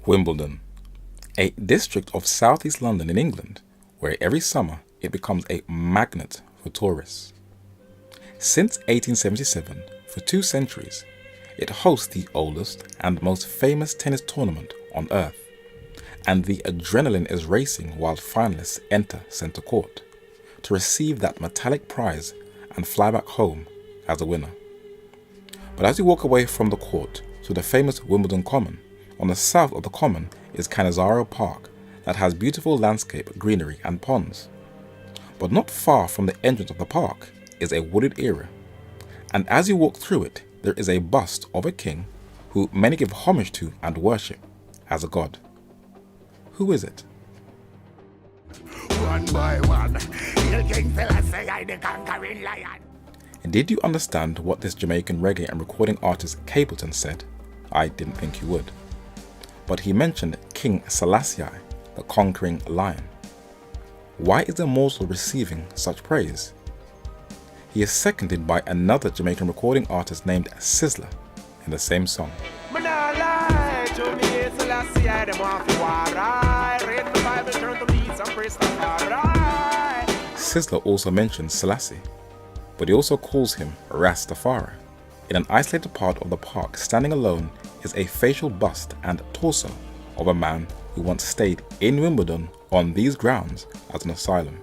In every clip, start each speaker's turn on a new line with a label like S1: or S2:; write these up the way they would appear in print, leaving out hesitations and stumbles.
S1: Wimbledon, a district of southeast London in England, where every summer it becomes a magnet for tourists. Since 1877, for 2 centuries, it hosts the oldest and most famous tennis tournament on earth, and the adrenaline is racing while finalists enter centre court to receive that metallic prize and fly back home as a winner. But as you walk away from the court to the famous Wimbledon Common, on the south of the Common is Cannizzaro Park that has beautiful landscape, greenery and ponds. But not far from the entrance of the park is a wooded area, and as you walk through it, there is a bust of a king who many give homage to and worship as a god. Who is it?
S2: One by one, King Selassie, I the conquering lion.
S1: Did you understand what this Jamaican reggae and recording artist Capleton said? I didn't think you would. But he mentioned King Selassie, the conquering lion. Why is the mortal receiving such praise? He is seconded by another Jamaican recording artist named Sizzler in the same song. Sizzler also mentions Selassie, but he also calls him Rastafari. In an isolated part of the park, standing alone, is a facial bust and torso of a man who once stayed in Wimbledon on these grounds as an asylum,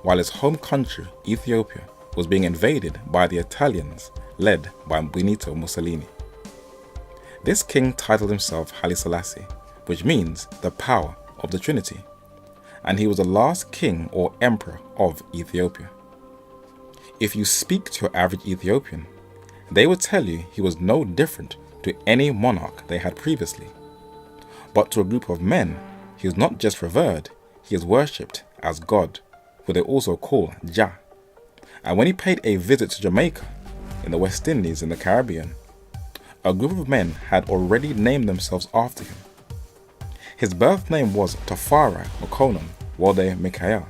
S1: while his home country, Ethiopia, was being invaded by the Italians led by Benito Mussolini. This king titled himself Haile Selassie, which means the power of the Trinity, and he was the last king or emperor of Ethiopia. If you speak to your average Ethiopian, they would tell you he was no different to any monarch they had previously. But to a group of men, he is not just revered, he is worshipped as God, who they also call Jah. And when he paid a visit to Jamaica, in the West Indies in the Caribbean, a group of men had already named themselves after him. His birth name was Tafari Makonnen Wode Mikael.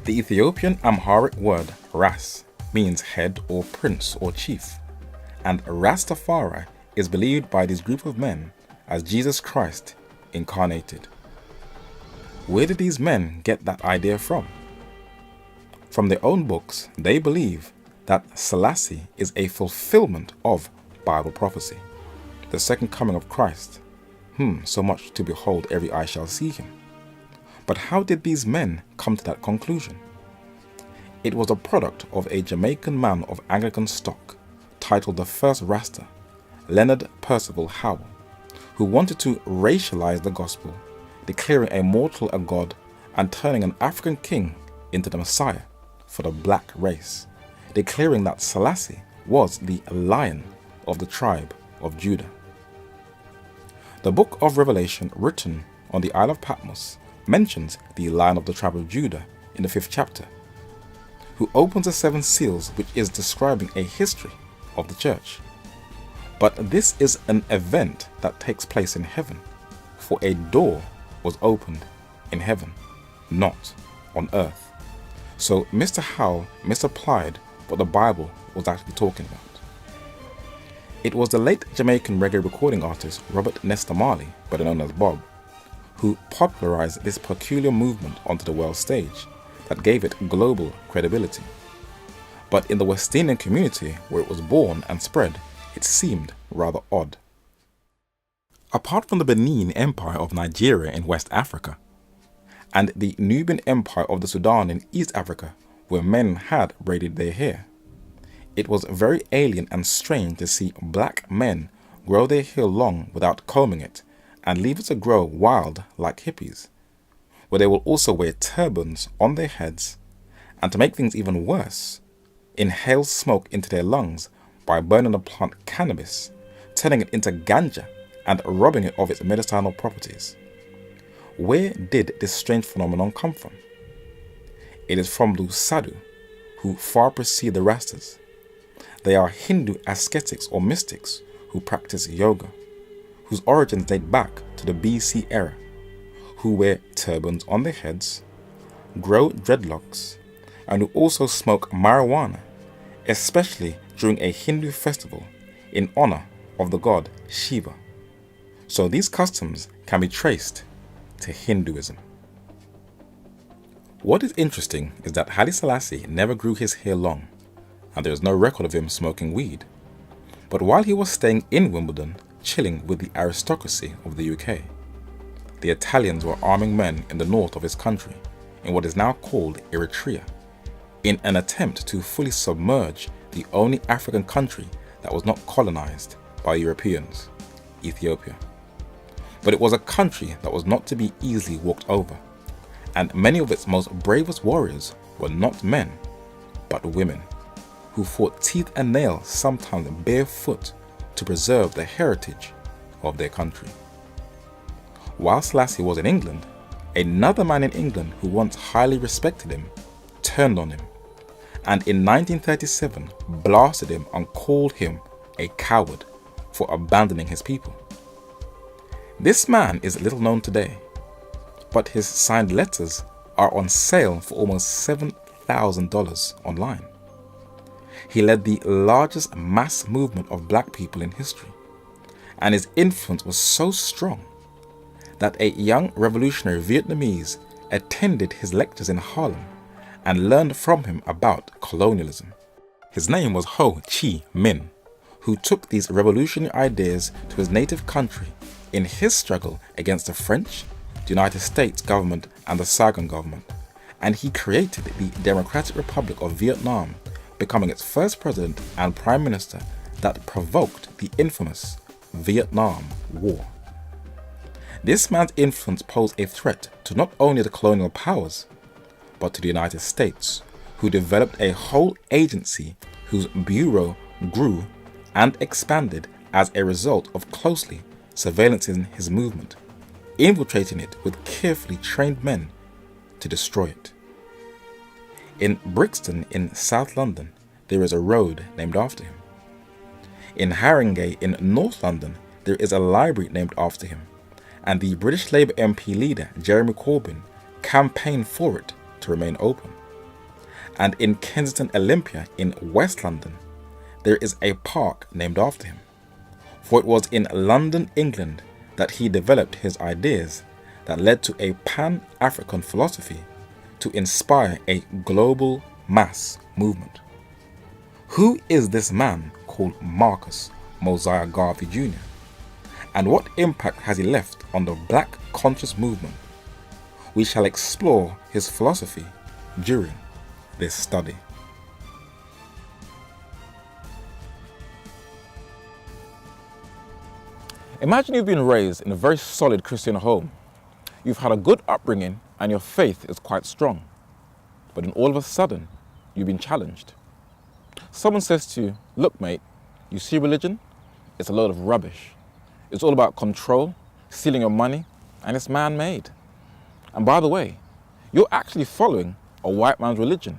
S1: The Ethiopian Amharic word Ras means head or prince or chief, and Rastafari is believed by this group of men as Jesus Christ incarnated. Where did these men get that idea from? From their own books, they believe that Selassie is a fulfillment of Bible prophecy, the second coming of Christ. So much to behold, every eye shall see him. But how did these men come to that conclusion? It was a product of a Jamaican man of Anglican stock, titled the First Rasta, Leonard Percival Howell, who wanted to racialize the gospel, declaring a mortal a god and turning an African king into the Messiah for the black race, declaring that Selassie was the Lion of the tribe of Judah. The book of Revelation, written on the Isle of Patmos, mentions the Lion of the tribe of Judah in the 5th chapter, who opens the 7 seals, which is describing a history of the church. But this is an event that takes place in heaven, for a door was opened in heaven, not on earth. So Mr. Howell misapplied what the Bible was actually talking about. It was the late Jamaican reggae recording artist Robert Nesta Marley, better known as Bob, who popularized this peculiar movement onto the world stage that gave it global credibility. But in the West Indian community where it was born and spread, it seemed rather odd. Apart from the Benin Empire of Nigeria in West Africa, and the Nubian Empire of the Sudan in East Africa, where men had braided their hair, it was very alien and strange to see black men grow their hair long without combing it and leave it to grow wild like hippies, where they will also wear turbans on their heads, and to make things even worse, inhale smoke into their lungs by burning the plant cannabis, turning it into ganja and robbing it of its medicinal properties. Where did this strange phenomenon come from? It is from the Sadhu, who far precede the Rastas. They are Hindu ascetics or mystics who practice yoga, whose origins date back to the BC era, who wear turbans on their heads, grow dreadlocks, and who also smoke marijuana, especially during a Hindu festival in honor of the god Shiva. So these customs can be traced to Hinduism. What is interesting is that Haile Selassie never grew his hair long, and there is no record of him smoking weed. But while he was staying in Wimbledon, chilling with the aristocracy of the UK, the Italians were arming men in the north of his country, in what is now called Eritrea, in an attempt to fully submerge the only African country that was not colonized by Europeans, Ethiopia. But it was a country that was not to be easily walked over, and many of its most bravest warriors were not men, but women, who fought teeth and nails, sometimes barefoot, to preserve the heritage of their country. While Selassie was in England, another man in England who once highly respected him turned on him, and in 1937 blasted him and called him a coward for abandoning his people. This man is little known today, but his signed letters are on sale for almost $7,000 online. He led the largest mass movement of black people in history, and his influence was so strong that a young revolutionary Vietnamese attended his lectures in Harlem and learned from him about colonialism. His name was Ho Chi Minh, who took these revolutionary ideas to his native country in his struggle against the French, the United States government and the Saigon government, and he created the Democratic Republic of Vietnam, becoming its first president and prime minister that provoked the infamous Vietnam War. This man's influence posed a threat to not only the colonial powers, but to the United States, who developed a whole agency whose bureau grew and expanded as a result of closely surveillancing his movement, infiltrating it with carefully trained men to destroy it. In Brixton in South London, there is a road named after him. In Haringey in North London, there is a library named after him, and the British Labour MP leader Jeremy Corbyn campaigned for it to remain open. And in Kensington Olympia in West London, there is a park named after him, for it was in London, England, that he developed his ideas that led to a Pan-African philosophy to inspire a global mass movement. Who is this man called Marcus Mosiah Garvey Jr.? And what impact has he left on the Black conscious movement? We shall explore his philosophy during this study. Imagine you've been raised in a very solid Christian home. You've had a good upbringing and your faith is quite strong. But then all of a sudden, you've been challenged. Someone says to you, look mate, you see religion? It's a load of rubbish. It's all about control, stealing your money, and it's man-made. And by the way, you're actually following a white man's religion.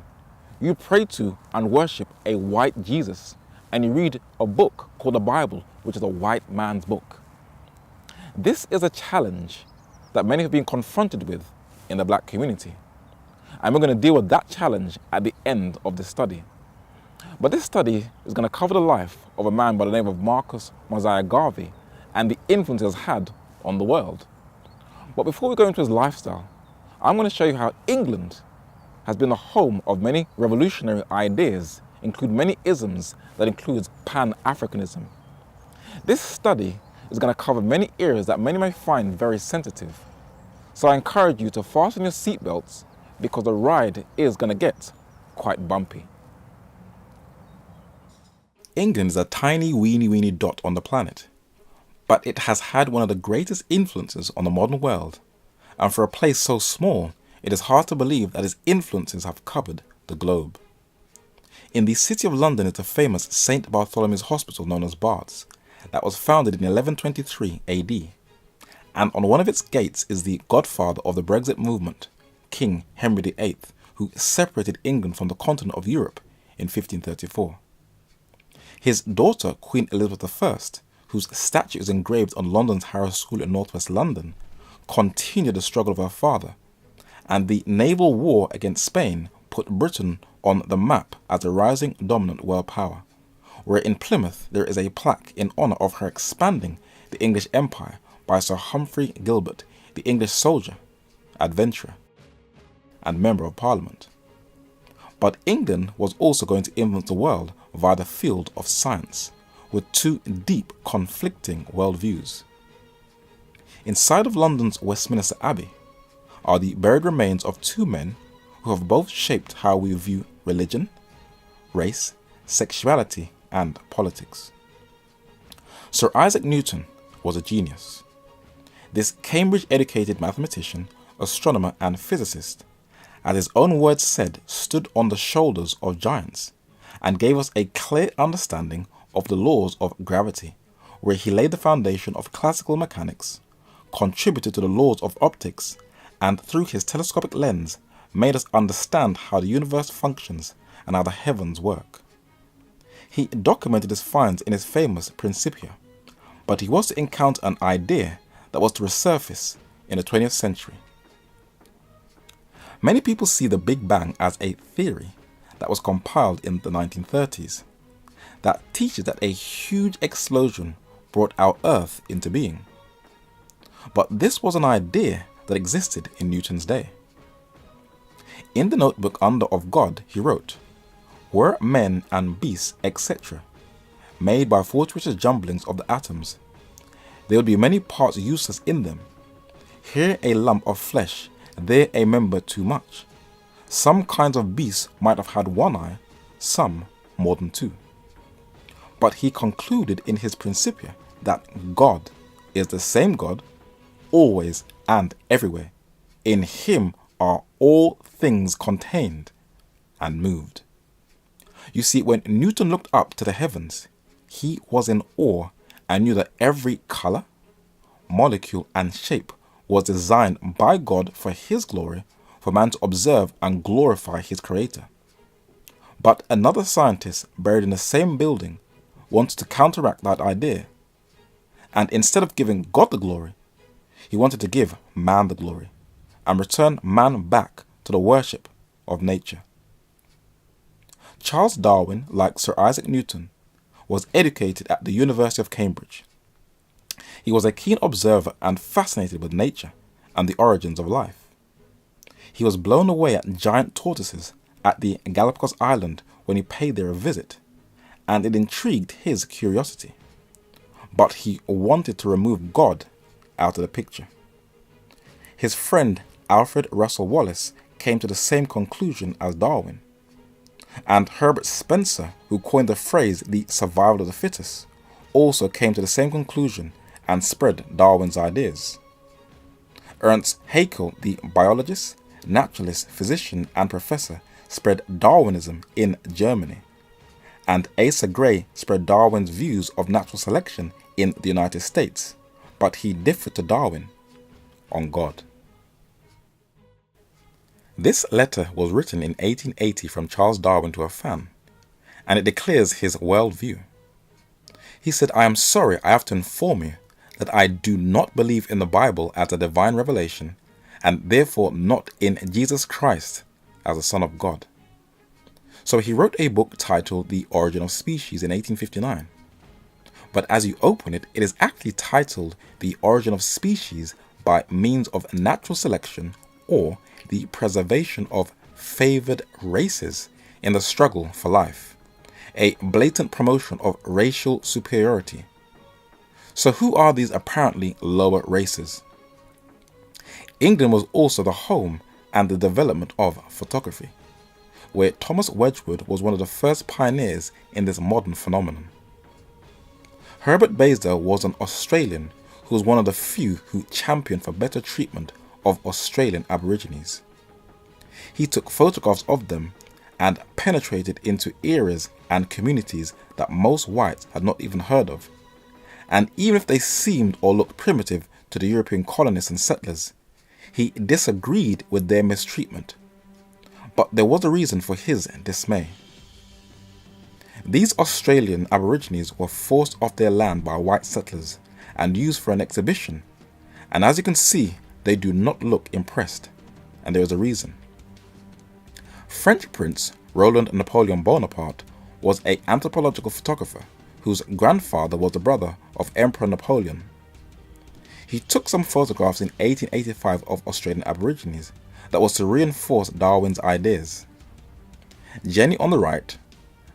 S1: You pray to and worship a white Jesus, and you read a book called the Bible, which is a white man's book. This is a challenge that many have been confronted with in the black community. And we're going to deal with that challenge at the end of this study. But this study is going to cover the life of a man by the name of Marcus Mosiah Garvey and the influence he has had on the world. But before we go into his lifestyle, I'm going to show you how England has been the home of many revolutionary ideas, including many isms that includes Pan-Africanism. This study is going to cover many areas that many may find very sensitive. So I encourage you to fasten your seatbelts because the ride is going to get quite bumpy. England is a tiny weeny dot on the planet, but it has had one of the greatest influences on the modern world. And for a place so small, it is hard to believe that its influences have covered the globe. In the city of London is the famous St. Bartholomew's Hospital known as Barts, that was founded in 1123 AD. And on one of its gates is the godfather of the Brexit movement, King Henry VIII, who separated England from the continent of Europe in 1534. His daughter, Queen Elizabeth I, whose statue is engraved on London's Harrow School in northwest London, continued the struggle of her father, and the naval war against Spain put Britain on the map as a rising dominant world power, where in Plymouth there is a plaque in honour of her expanding the English Empire by Sir Humphrey Gilbert, the English soldier, adventurer, and Member of Parliament. But England was also going to influence the world via the field of science, with two deep conflicting worldviews. Inside of London's Westminster Abbey are the buried remains of two men who have both shaped how we view religion, race, sexuality, and politics. Sir Isaac Newton was a genius. This Cambridge-educated mathematician, astronomer, and physicist, as his own words said, stood on the shoulders of giants and gave us a clear understanding of the laws of gravity, where he laid the foundation of classical mechanics, contributed to the laws of optics, and through his telescopic lens made us understand how the universe functions and how the heavens work. He documented his finds in his famous Principia, but he was to encounter an idea that was to resurface in the 20th century. Many people see the Big Bang as a theory that was compiled in the 1930s that teaches that a huge explosion brought our Earth into being. But this was an idea that existed in Newton's day. In the notebook under of God, he wrote, "Were men and beasts, etc., made by fortuitous jumblings of the atoms, there would be many parts useless in them. Here a lump of flesh, there a member too much. Some kinds of beasts might have had one eye, some more than two." But he concluded in his Principia that God is the same God, always and everywhere. In him are all things contained and moved. You see, when Newton looked up to the heavens, he was in awe and knew that every color, molecule, and shape was designed by God for his glory, for man to observe and glorify his creator. But another scientist buried in the same building wanted to counteract that idea, and instead of giving God the glory, he wanted to give man the glory and return man back to the worship of nature. Charles Darwin, like Sir Isaac Newton, was educated at the University of Cambridge. He was a keen observer and fascinated with nature and the origins of life. He was blown away at giant tortoises at the Galapagos Island when he paid there a visit, and it intrigued his curiosity. But he wanted to remove God out of the picture. His friend Alfred Russel Wallace came to the same conclusion as Darwin. And Herbert Spencer, who coined the phrase the survival of the fittest, also came to the same conclusion and spread Darwin's ideas. Ernst Haeckel, the biologist, naturalist, physician, and professor, spread Darwinism in Germany. And Asa Gray spread Darwin's views of natural selection in the United States, but he differed to Darwin on God. This letter was written in 1880 from Charles Darwin to a fan, and it declares his worldview. He said, "I am sorry I have to inform you that I do not believe in the Bible as a divine revelation, and therefore not in Jesus Christ as the Son of God." So he wrote a book titled The Origin of Species in 1859. But as you open it, it is actually titled The Origin of Species by Means of Natural Selection, or the Preservation of Favored Races in the Struggle for Life, a blatant promotion of racial superiority. So who are these apparently lower races? England was also the home and the development of photography, where Thomas Wedgwood was one of the first pioneers in this modern phenomenon. Herbert Baysdale was an Australian who was one of the few who championed for better treatment of Australian Aborigines. He took photographs of them and penetrated into areas and communities that most whites had not even heard of. And even if they seemed or looked primitive to the European colonists and settlers, he disagreed with their mistreatment. But there was a reason for his dismay. These Australian Aborigines were forced off their land by white settlers and used for an exhibition, and as you can see, they do not look impressed, and there is a reason. French Prince Roland Napoleon Bonaparte was an anthropological photographer whose grandfather was the brother of Emperor Napoleon. He took some photographs in 1885 of Australian Aborigines that was to reinforce Darwin's ideas. Jenny on the right,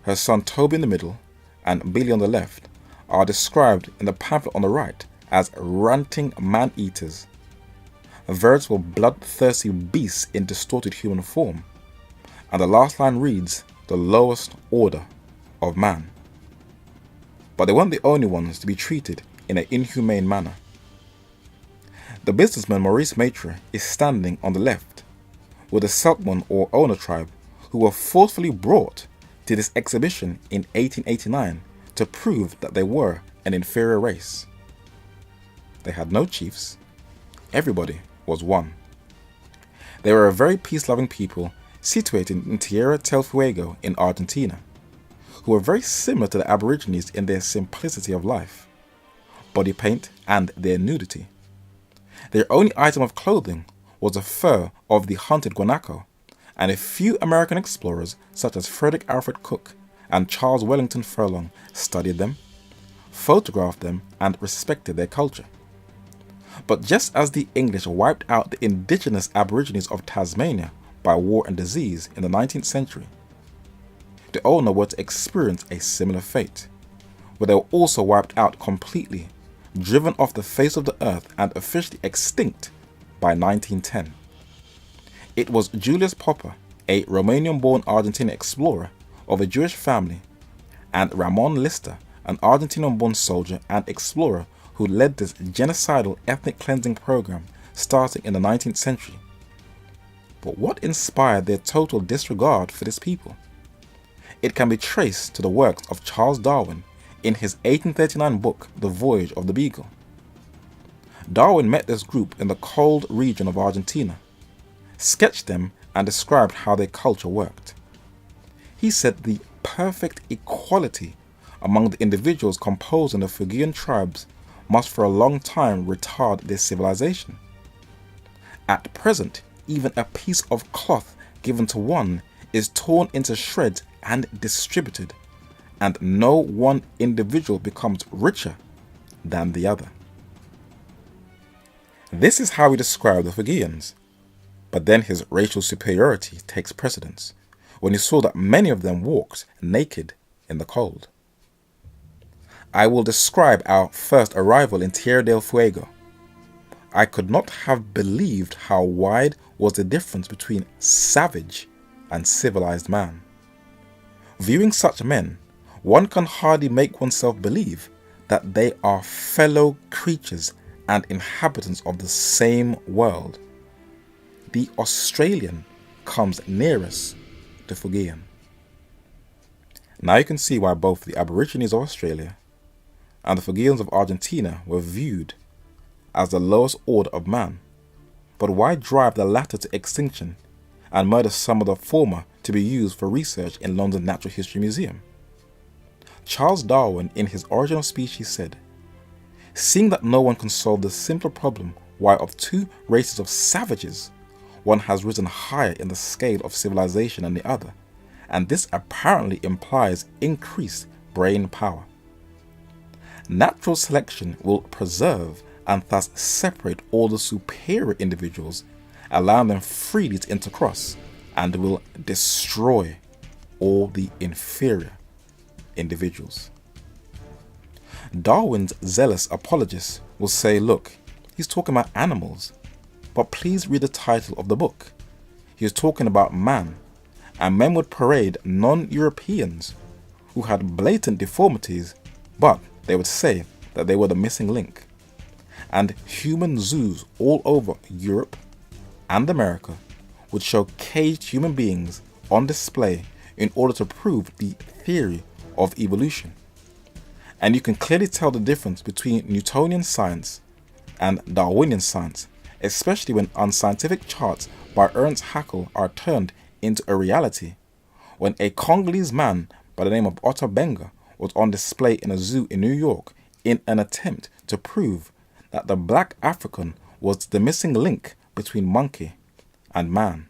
S1: her son Toby in the middle, and Billy on the left are described in the pamphlet on the right as ranting man-eaters, veritable bloodthirsty beasts in distorted human form, and the last line reads, the lowest order of man. But they weren't the only ones to be treated in an inhumane manner. The businessman Maurice Maitre is standing on the left, with the Selkman or owner tribe who were forcefully brought to this exhibition in 1889 to prove that they were an inferior race. They had no chiefs. Everybody was one. They were a very peace-loving people situated in Tierra del Fuego in Argentina, who were very similar to the Aborigines in their simplicity of life, body paint and their nudity. Their only item of clothing was the fur of the hunted guanaco, and a few American explorers such as Frederick Alfred Cook and Charles Wellington Furlong studied them, photographed them, and respected their culture. But just as the English wiped out the indigenous Aborigines of Tasmania by war and disease in the 19th century, the Ona were to experience a similar fate, where they were also wiped out completely, driven off the face of the earth and officially extinct by 1910. It was Julius Popper, a Romanian-born Argentinian explorer of a Jewish family, and Ramon Lister, an Argentinian-born soldier and explorer who led this genocidal ethnic cleansing program starting in the 19th century. But what inspired their total disregard for this people? It can be traced to the works of Charles Darwin in his 1839 book, The Voyage of the Beagle. Darwin met this group in the cold region of Argentina, sketched them, and described how their culture worked. He said the perfect equality among the individuals composing the Fuegian tribes must for a long time retard their civilization. At present, even a piece of cloth given to one is torn into shreds and distributed, and no one individual becomes richer than the other. This is how he described the Fuegians, but then his racial superiority takes precedence when he saw that many of them walked naked in the cold. I will describe our first arrival in Tierra del Fuego. I could not have believed how wide was the difference between savage and civilized man. Viewing such men, one can hardly make oneself believe that they are fellow creatures and inhabitants of the same world. The Australian comes nearest to Fuegian. Now you can see why both the Aborigines of Australia and the Fuegians of Argentina were viewed as the lowest order of man. But why drive the latter to extinction and murder some of the former to be used for research in London Natural History Museum? Charles Darwin in his Origin of Species said, "Seeing that no one can solve the simple problem why of two races of savages, one has risen higher in the scale of civilization than the other, and this apparently implies increased brain power. Natural selection will preserve and thus separate all the superior individuals, allowing them freely to intercross, and will destroy all the inferior individuals." Darwin's zealous apologists will say, look, he's talking about animals, but please read the title of the book. He was talking about man, and men would parade non-Europeans who had blatant deformities, but they would say that they were the missing link. And human zoos all over Europe and America would show caged human beings on display in order to prove the theory of evolution. And you can clearly tell the difference between Newtonian science and Darwinian science, especially when unscientific charts by Ernst Haeckel are turned into a reality, when a Congolese man by the name of Otto Benga was on display in a zoo in New York in an attempt to prove that the black African was the missing link between monkey and man.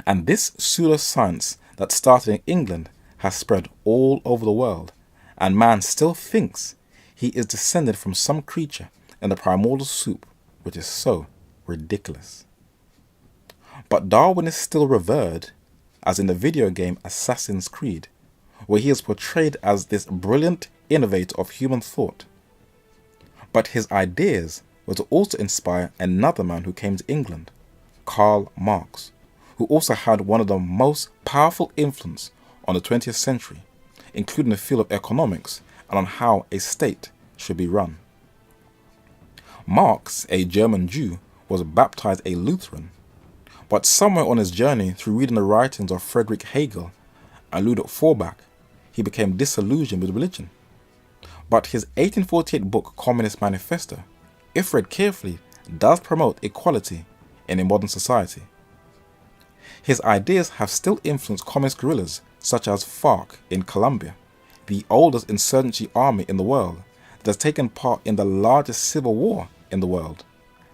S1: And this pseudoscience that started in England has spread all over the world, and man still thinks he is descended from some creature in the primordial soup, which is so ridiculous. But Darwin is still revered, as in the video game Assassin's Creed, where he is portrayed as this brilliant innovator of human thought. But his ideas were to also inspire another man who came to England, Karl Marx, who also had one of the most powerful influence on the 20th century, including the field of economics and on how a state should be run. Marx, a German Jew, was baptized a Lutheran, but somewhere on his journey through reading the writings of Friedrich Hegel and Ludwig Feuerbach, he became disillusioned with religion. But his 1848 book Communist Manifesto, if read carefully, does promote equality in a modern society. His ideas have still influenced communist guerrillas such as FARC in Colombia, the oldest insurgency army in the world that has taken part in the largest civil war in the world,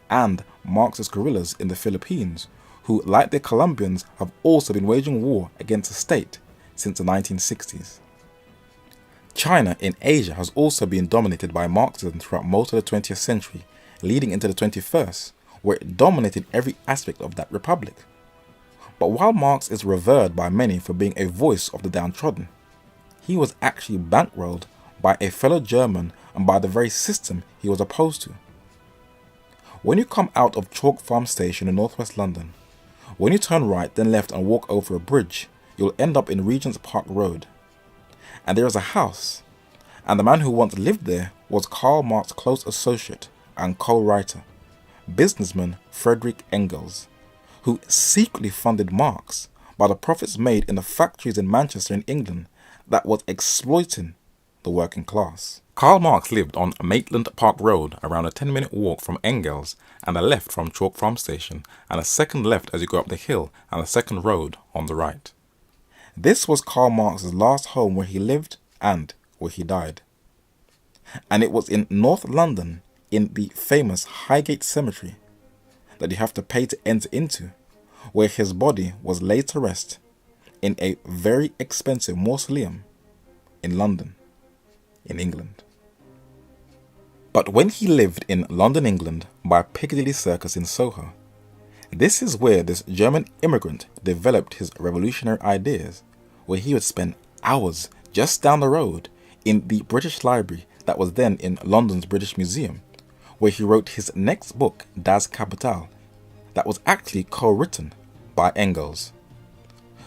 S1: and Marxist guerrillas in the Philippines, who, like the Colombians, have also been waging war against the state since the 1960s. China in Asia has also been dominated by Marxism throughout most of the 20th century, leading into the 21st, where it dominated every aspect of that republic. But while Marx is revered by many for being a voice of the downtrodden, he was actually bankrolled by a fellow German and by the very system he was opposed to. When you come out of Chalk Farm Station in northwest London, when you turn right then left and walk over a bridge, you'll end up in Regent's Park Road. And there is a house, and the man who once lived there was Karl Marx's close associate and co-writer, businessman Friedrich Engels, who secretly funded Marx by the profits made in the factories in Manchester in England that was exploiting the working class. Karl Marx lived on Maitland Park Road, around a 10-minute walk from Engels and a left from Chalk Farm Station, and a second left as you go up the hill and a second road on the right. This was Karl Marx's last home where he lived and where he died. And it was in North London, in the famous Highgate Cemetery, that you have to pay to enter into, where his body was laid to rest in a very expensive mausoleum in London, in England. But when he lived in London, England, by Piccadilly Circus in Soho, this is where this German immigrant developed his revolutionary ideas, where he would spend hours just down the road in the British Library that was then in London's British Museum, where he wrote his next book, Das Kapital, that was actually co-written by Engels.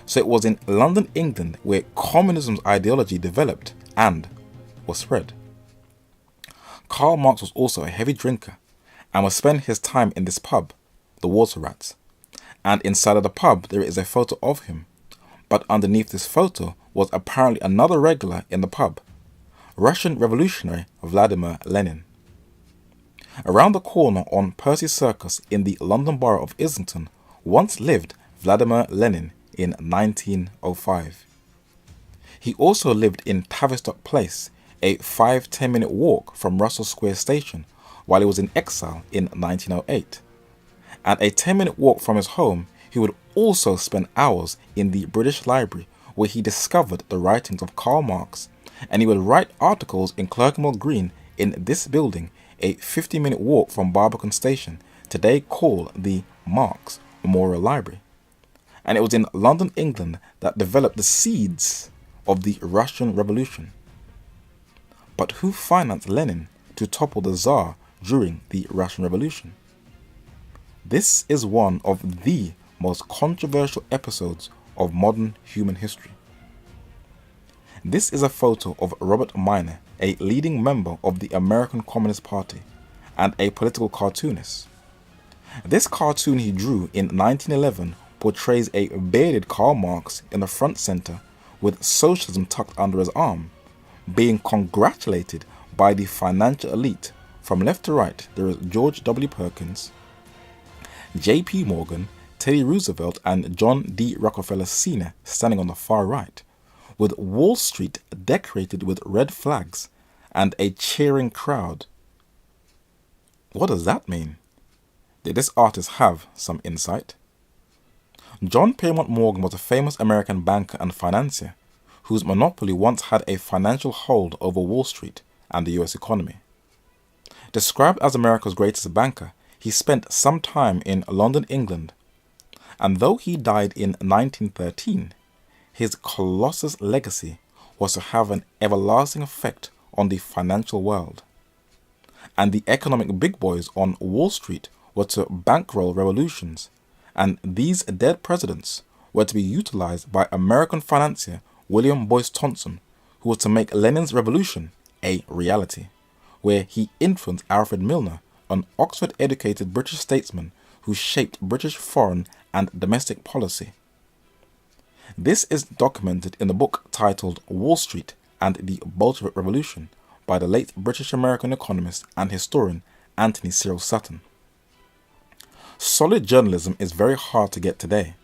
S1: So it was in London, England, where communism's ideology developed and was spread. Karl Marx was also a heavy drinker and would spend his time in this pub, the Water Rats, and inside of the pub there is a photo of him, but underneath this photo was apparently another regular in the pub, Russian revolutionary Vladimir Lenin. Around the corner on Percy Circus in the London borough of Islington once lived Vladimir Lenin in 1905. He also lived in Tavistock Place, a 5-10 minute walk from Russell Square Station, while he was in exile in 1908. And a 10-minute walk from his home, he would also spend hours in the British Library, where he discovered the writings of Karl Marx, and he would write articles in Clerkenwell Green in this building, a 50-minute walk from Barbican Station, today called the Marx Memorial Library. And it was in London, England, that developed the seeds of the Russian Revolution. But who financed Lenin to topple the Tsar during the Russian Revolution? This is one of the most controversial episodes of modern human history. This is a photo of Robert Minor, a leading member of the American Communist Party and a political cartoonist. This cartoon he drew in 1911 portrays a bearded Karl Marx in the front center with socialism tucked under his arm, being congratulated by the financial elite. From left to right, there is George W. Perkins, J.P. Morgan, Teddy Roosevelt, and John D. Rockefeller Sr. standing on the far right, with Wall Street decorated with red flags and a cheering crowd. What does that mean? Did this artist have some insight? John Piermont Morgan was a famous American banker and financier whose monopoly once had a financial hold over Wall Street and the US economy. Described as America's greatest banker, he spent some time in London, England, and though he died in 1913, his colossus legacy was to have an everlasting effect on the financial world. And the economic big boys on Wall Street were to bankroll revolutions, and these dead presidents were to be utilized by American financier William Boyce Thompson, who was to make Lenin's revolution a reality, where he influenced Alfred Milner, an Oxford-educated British statesman who shaped British foreign and domestic policy. This is documented in the book titled Wall Street and the Bolshevik Revolution by the late British-American economist and historian Anthony Cyril Sutton. Solid journalism is very hard to get today.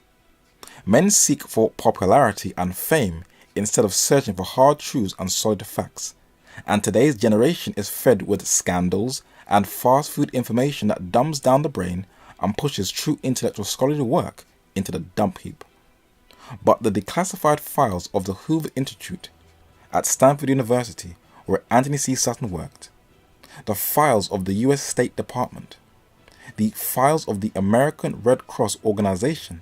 S1: Men seek for popularity and fame instead of searching for hard truths and solid facts, and today's generation is fed with scandals and fast food information that dumbs down the brain and pushes true intellectual scholarly work into the dump heap. But the declassified files of the Hoover Institute at Stanford University, where Anthony C. Sutton worked, the files of the US State Department, the files of the American Red Cross organization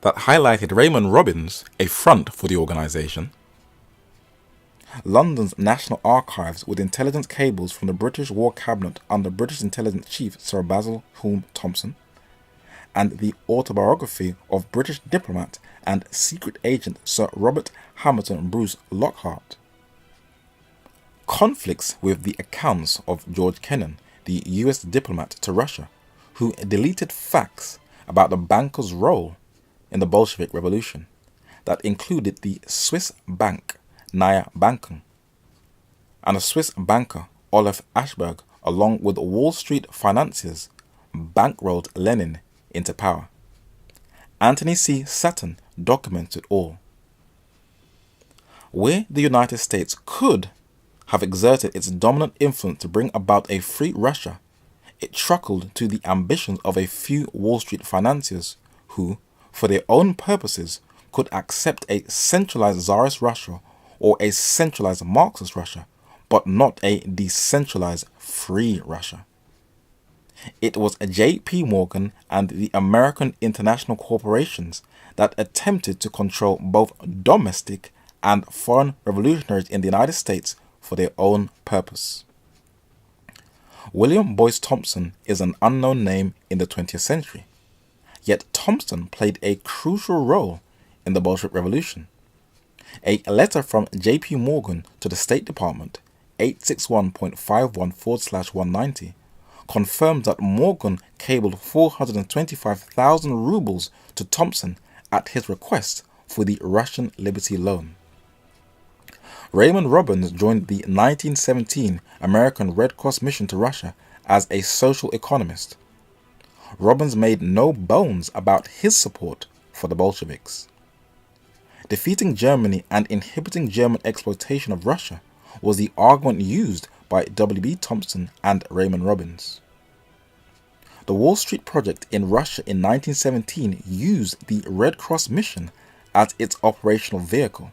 S1: that highlighted Raymond Robbins, a front for the organization, London's National Archives with intelligence cables from the British War Cabinet under British Intelligence Chief Sir Basil Hulme Thompson, and the autobiography of British diplomat and secret agent Sir Robert Hamilton Bruce Lockhart. Conflicts with the accounts of George Kennan, the US diplomat to Russia, who deleted facts about the banker's role in the Bolshevik Revolution that included the Swiss bank Naya Banken and the Swiss banker Olaf Ashberg, along with Wall Street financiers, bankrolled Lenin into power. Anthony C. Sutton documented all. Where the United States could have exerted its dominant influence to bring about a free Russia, it truckled to the ambitions of a few Wall Street financiers who, for their own purposes, could accept a centralized Tsarist Russia or a centralized Marxist Russia, but not a decentralized free Russia. It was J.P. Morgan and the American international corporations that attempted to control both domestic and foreign revolutionaries in the United States for their own purpose. William Boyce Thompson is an unknown name in the 20th century, yet Thompson played a crucial role in the Bolshevik Revolution. A letter from J.P. Morgan to the State Department, 861.51/190, confirmed that Morgan cabled 425,000 rubles to Thompson at his request for the Russian Liberty Loan. Raymond Robbins joined the 1917 American Red Cross mission to Russia as a social economist. Robbins made no bones about his support for the Bolsheviks. Defeating Germany and inhibiting German exploitation of Russia was the argument used by W.B. Thompson and Raymond Robbins. The Wall Street Project in Russia in 1917 used the Red Cross mission as its operational vehicle.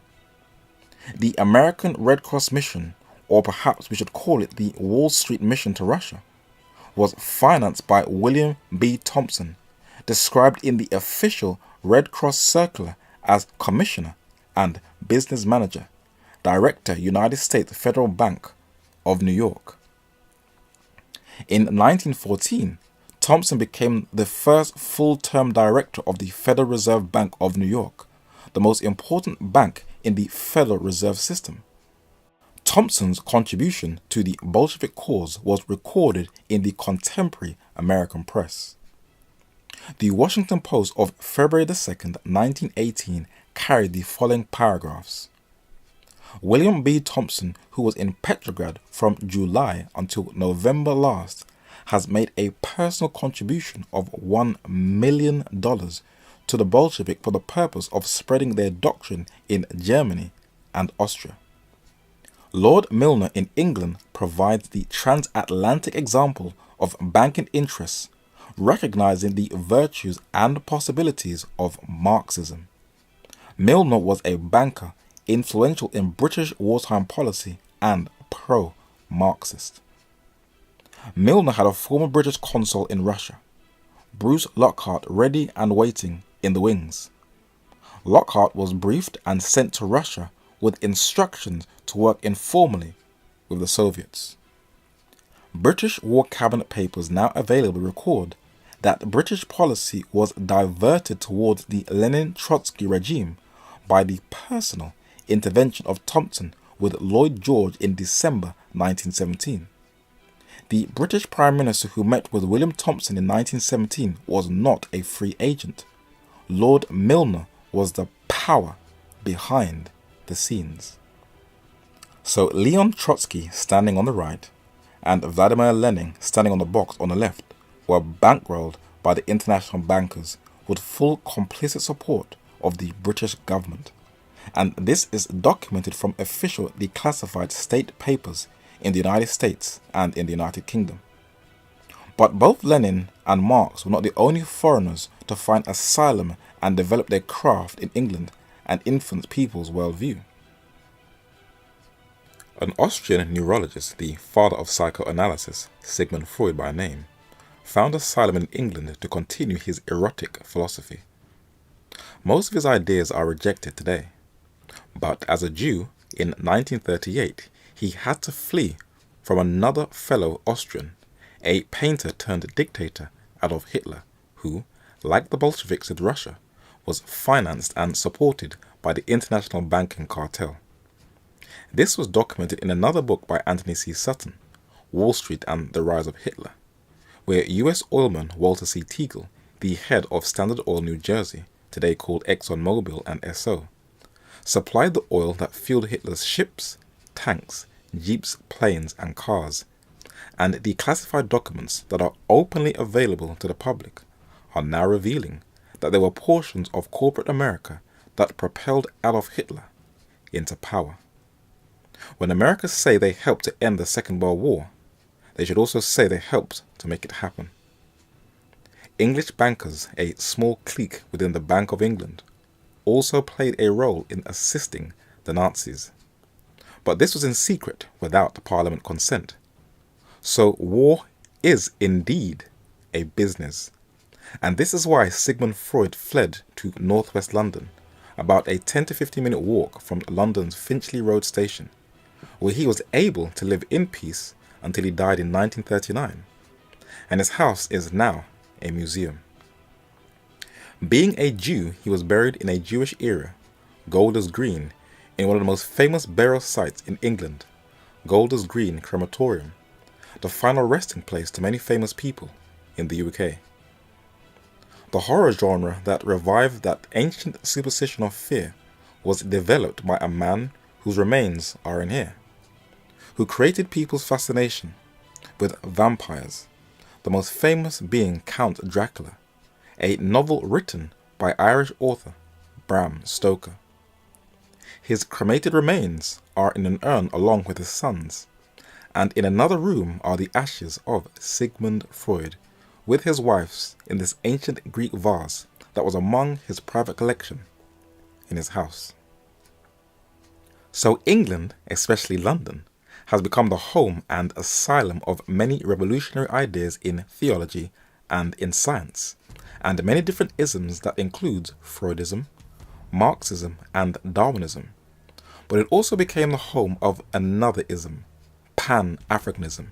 S1: The American Red Cross mission, or perhaps we should call it the Wall Street mission to Russia, was financed by William B. Thompson, described in the official Red Cross circular as Commissioner and Business Manager, Director, United States Federal Bank of New York. In 1914, Thompson became the first full-term director of the Federal Reserve Bank of New York, the most important bank in the Federal Reserve System. Thompson's contribution to the Bolshevik cause was recorded in the contemporary American press. The Washington Post of February 2, 1918 carried the following paragraphs. William B. Thompson, who was in Petrograd from July until November last, has made a personal contribution of $1 million to the Bolshevik for the purpose of spreading their doctrine in Germany and Austria. Lord Milner in England provides the transatlantic example of banking interests, recognizing the virtues and possibilities of Marxism. Milner was a banker, influential in British wartime policy and pro-Marxist. Milner had a former British consul in Russia, Bruce Lockhart, ready and waiting in the wings. Lockhart was briefed and sent to Russia with instructions to work informally with the Soviets. British War Cabinet papers now available record that British policy was diverted towards the Lenin-Trotsky regime by the personal intervention of Thompson with Lloyd George in December 1917. The British Prime Minister who met with William Thompson in 1917 was not a free agent. Lord Milner was the power behind the scenes. So Leon Trotsky standing on the right and Vladimir Lenin standing on the box on the left were bankrolled by the international bankers with full complicit support of the British government. And this is documented from official declassified state papers in the United States and in the United Kingdom. But both Lenin and Marx were not the only foreigners to find asylum and develop their craft in England and influence people's worldview. An Austrian neurologist, the father of psychoanalysis, Sigmund Freud by name, found asylum in England to continue his erotic philosophy. Most of his ideas are rejected today, but as a Jew in 1938, he had to flee from another fellow Austrian, a painter turned dictator, Adolf Hitler, who, like the Bolsheviks in Russia, was financed and supported by the international banking cartel. This was documented in another book by Anthony C. Sutton, Wall Street and the Rise of Hitler, where US oilman Walter C. Teagle, the head of Standard Oil New Jersey, today called ExxonMobil and Esso, supplied the oil that fueled Hitler's ships, tanks, jeeps, planes, and cars, and the classified documents that are openly available to the public are now revealing that there were portions of corporate America that propelled Adolf Hitler into power. When Americans say they helped to end the Second World War, they should also say they helped to make it happen. English bankers, a small clique within the Bank of England, also played a role in assisting the Nazis. But this was in secret without Parliament consent. So war is indeed a business. And this is why Sigmund Freud fled to northwest London, about a 10 to 15 minute walk from London's Finchley Road station, where he was able to live in peace until he died in 1939. And his house is now a museum. Being a Jew, he was buried in a Jewish era, Golders Green, in one of the most famous burial sites in England, Golders Green Crematorium, the final resting place to many famous people in the UK. The horror genre that revived that ancient superstition of fear was developed by a man whose remains are in here, who created people's fascination with vampires, the most famous being Count Dracula, a novel written by Irish author Bram Stoker. His cremated remains are in an urn along with his sons, and in another room are the ashes of Sigmund Freud with his wife's in this ancient Greek vase that was among his private collection in his house. So England, especially London, has become the home and asylum of many revolutionary ideas in theology and in science, and many different isms that include Freudism, Marxism, and Darwinism. But it also became the home of another ism, Pan-Africanism,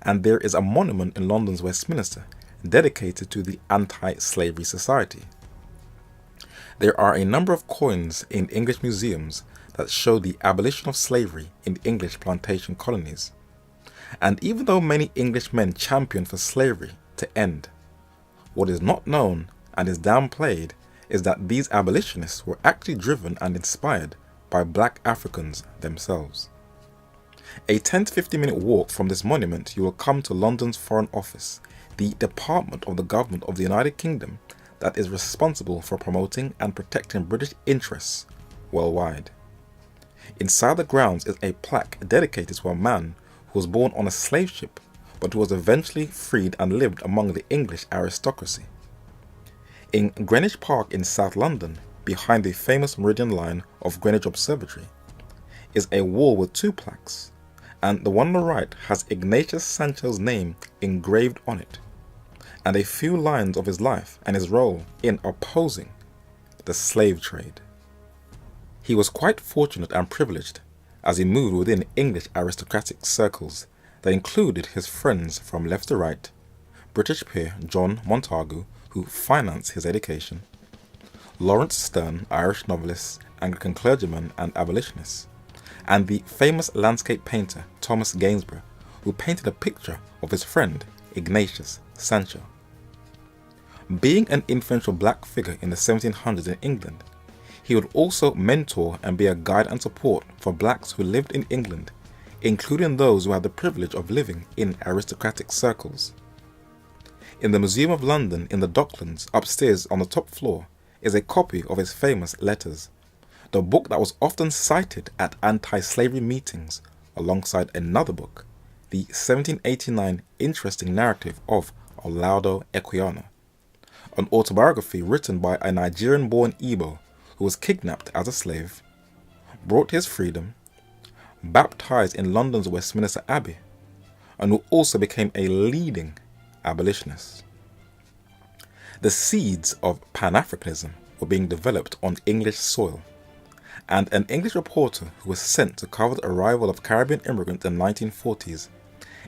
S1: and there is a monument in London's Westminster dedicated to the Anti-Slavery Society. There are a number of coins in English museums that show the abolition of slavery in English plantation colonies. And even though many English men championed for slavery to end, what is not known and is downplayed is that these abolitionists were actually driven and inspired by black Africans themselves. A 10 to 15 minute walk from this monument, you will come to London's Foreign Office, the department of the government of the United Kingdom that is responsible for promoting and protecting British interests worldwide. Inside the grounds is a plaque dedicated to a man who was born on a slave ship but who was eventually freed and lived among the English aristocracy. In Greenwich Park in South London, behind the famous Meridian line of Greenwich Observatory, is a wall with two plaques, and the one on the right has Ignatius Sancho's name engraved on it, and a few lines of his life and his role in opposing the slave trade. He was quite fortunate and privileged as he moved within English aristocratic circles that included his friends from left to right, British peer John Montagu, who financed his education, Lawrence Sterne, Irish novelist, Anglican clergyman and abolitionist, and the famous landscape painter Thomas Gainsborough, who painted a picture of his friend Ignatius Sancho. Being an influential black figure in the 1700s in England, he would also mentor and be a guide and support for blacks who lived in England, including those who had the privilege of living in aristocratic circles. In the Museum of London in the Docklands, upstairs on the top floor, is a copy of his famous letters, the book that was often cited at anti-slavery meetings alongside another book, the 1789 interesting narrative of Olaudah Equiano, an autobiography written by a Nigerian-born Igbo who was kidnapped as a slave, brought his freedom, baptized in London's Westminster Abbey, and who also became a leading abolitionist. The seeds of Pan-Africanism were being developed on English soil, and an English reporter who was sent to cover the arrival of Caribbean immigrants in the 1940s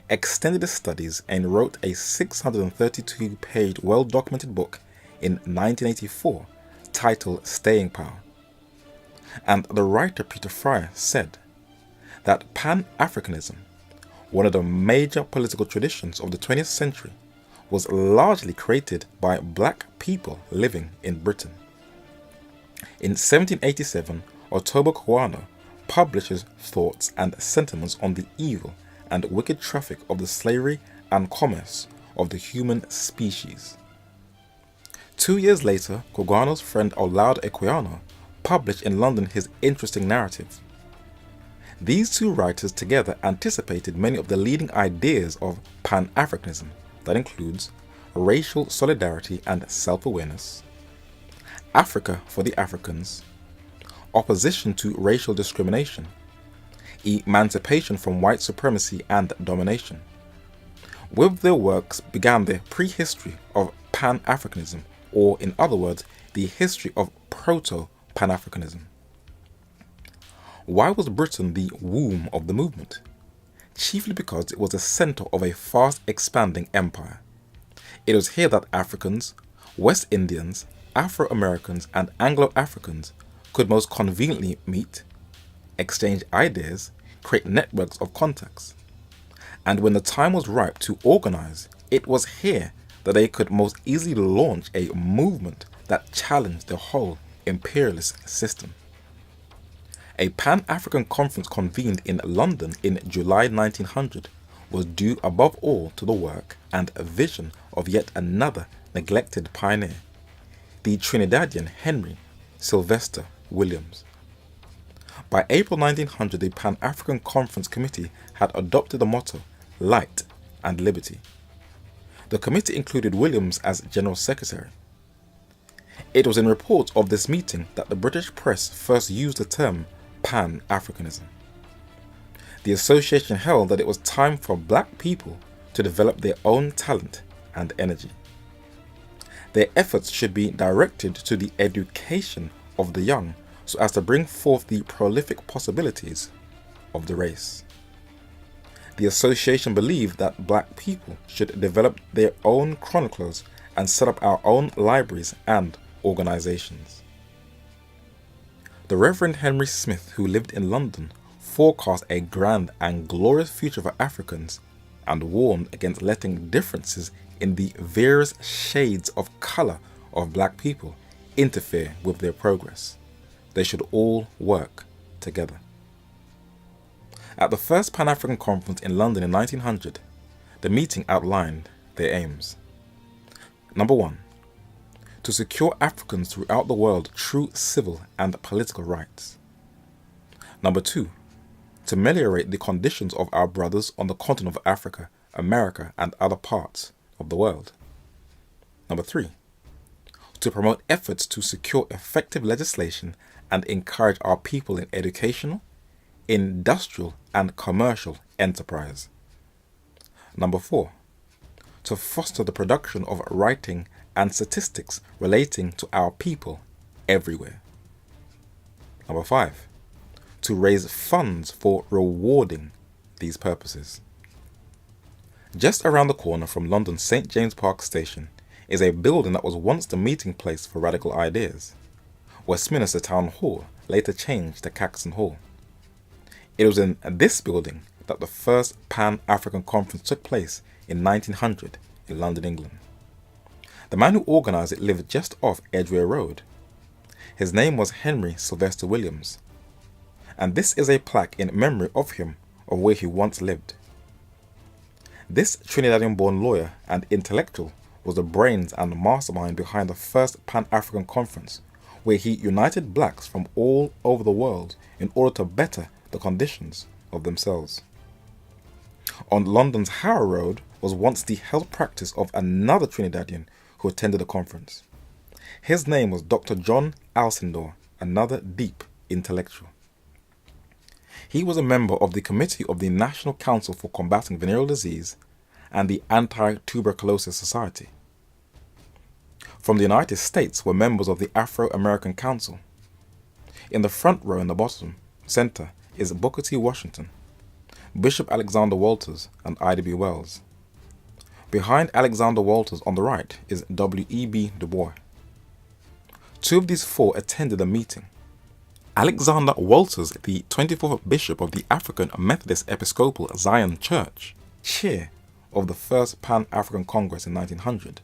S1: extended his studies and wrote a 632-page well-documented book in 1984 titled Staying Power. And the writer Peter Fryer said that Pan-Africanism, one of the major political traditions of the 20th century, was largely created by black people living in Britain. In 1787, Otobo Kawano published his thoughts and sentiments on the evil and wicked traffic of the slavery and commerce of the human species. 2 years later, Kawano's friend Olaudah Equiano published in London his interesting narrative. These two writers together anticipated many of the leading ideas of Pan-Africanism, that includes racial solidarity and self-awareness, Africa for the Africans, opposition to racial discrimination, emancipation from white supremacy and domination. With their works began the prehistory of Pan-Africanism, or in other words, the history of Proto-Pan-Africanism. Why was Britain the womb of the movement? Chiefly because it was the center of a fast-expanding empire. It was here that Africans, West Indians, Afro-Americans and Anglo-Africans could most conveniently meet, exchange ideas, create networks of contacts. And when the time was ripe to organize, it was here that they could most easily launch a movement that challenged the whole imperialist system. A Pan-African conference convened in London in July 1900 was due above all to the work and vision of yet another neglected pioneer, the Trinidadian Henry Sylvester Williams. By April 1900, the Pan-African Conference Committee had adopted the motto, Light and Liberty. The committee included Williams as General Secretary. It was in reports of this meeting that the British press first used the term Pan-Africanism. The association held that it was time for black people to develop their own talent and energy. Their efforts should be directed to the education of the young so as to bring forth the prolific possibilities of the race. The association believed that black people should develop their own chroniclers and set up our own libraries and organizations. The Reverend Henry Smith, who lived in London, forecast a grand and glorious future for Africans and warned against letting differences in the various shades of color of black people interfere with their progress. They should all work together. At the first Pan-African Conference in London in 1900, the meeting outlined their aims. Number 1. To secure Africans throughout the world true civil and political rights. Number 2. To ameliorate the conditions of our brothers on the continent of Africa, America, and other parts of the world. Number 3. To promote efforts to secure effective legislation and encourage our people in educational, industrial and commercial enterprise. Number 4. To foster the production of writing and statistics relating to our people everywhere. Number 5. To raise funds for rewarding these purposes. Just around the corner from London's St. James Park station is a building that was once the meeting place for radical ideas. Westminster Town Hall later changed to Caxton Hall. It was in this building that the first Pan-African Conference took place in 1900 in London, England. The man who organised it lived just off Edgware Road. His name was Henry Sylvester Williams, and this is a plaque in memory of him of where he once lived. This Trinidadian-born lawyer and intellectual was the brains and mastermind behind the first Pan-African Conference, where he united blacks from all over the world in order to better the conditions of themselves. On London's Harrow Road was once the health practice of another Trinidadian who attended the conference. His name was Dr. John Alcindor, another deep intellectual. He was a member of the Committee of the National Council for Combating Venereal Disease and the Anti-Tuberculosis Society. From the United States were members of the Afro-American Council. In the front row in the bottom center is Booker T. Washington, Bishop Alexander Walters, and Ida B. Wells. Behind Alexander Walters on the right is W.E.B. Du Bois. Two of these four attended the meeting. Alexander Walters, the 24th Bishop of the African Methodist Episcopal Zion Church, chair of the first Pan-African Congress in 1900.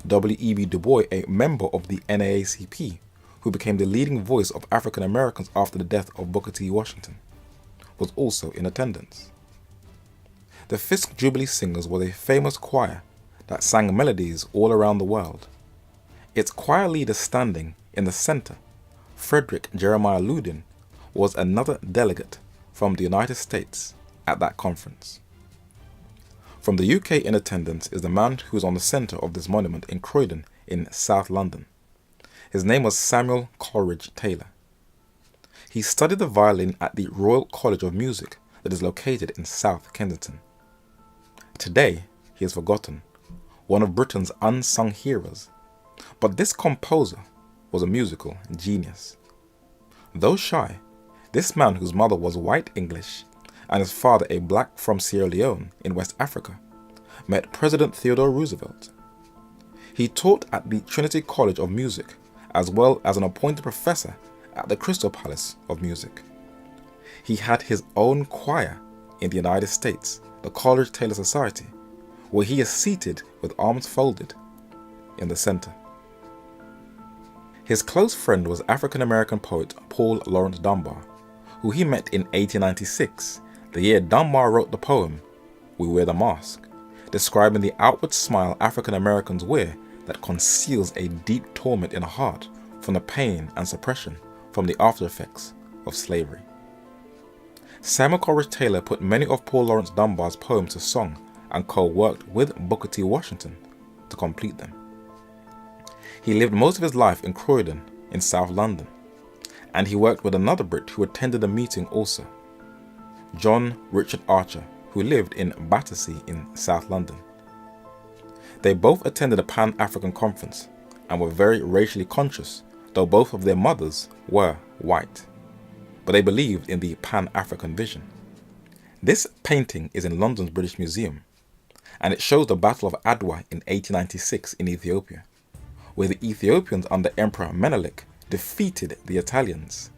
S1: W.E.B. Du Bois, a member of the NAACP, who became the leading voice of African Americans after the death of Booker T. Washington, was also in attendance. The Fisk Jubilee Singers was a famous choir that sang melodies all around the world. Its choir leader standing in the center, Frederick Jeremiah Loudon, was another delegate from the United States at that conference. From the UK in attendance is the man who is on the centre of this monument in Croydon in South London. His name was Samuel Coleridge Taylor. He studied the violin at the Royal College of Music that is located in South Kensington. Today, he is forgotten, one of Britain's unsung heroes, but this composer was a musical genius. Though shy, this man, whose mother was white English and his father a black from Sierra Leone in West Africa, met President Theodore Roosevelt. He taught at the Trinity College of Music as well as an appointed professor at the Crystal Palace of Music. He had his own choir in the United States, the Coleridge Taylor Society, where he is seated with arms folded in the center. His close friend was African-American poet Paul Laurence Dunbar, who he met in 1896, the year Dunbar wrote the poem We Wear the Mask, describing the outward smile African-Americans wear that conceals a deep torment in the heart from the pain and suppression from the after effects of slavery. Samuel Coleridge Taylor put many of Paul Laurence Dunbar's poems to song and co-worked with Booker T. Washington to complete them. He lived most of his life in Croydon in South London, and he worked with another Brit who attended the meeting also, John Richard Archer, who lived in Battersea in South London. They both attended a Pan-African Conference and were very racially conscious, though both of their mothers were white, but they believed in the Pan-African vision. This painting is in London's British Museum, and it shows the Battle of Adwa in 1896 in Ethiopia, where the Ethiopians under Emperor Menelik defeated the Italians.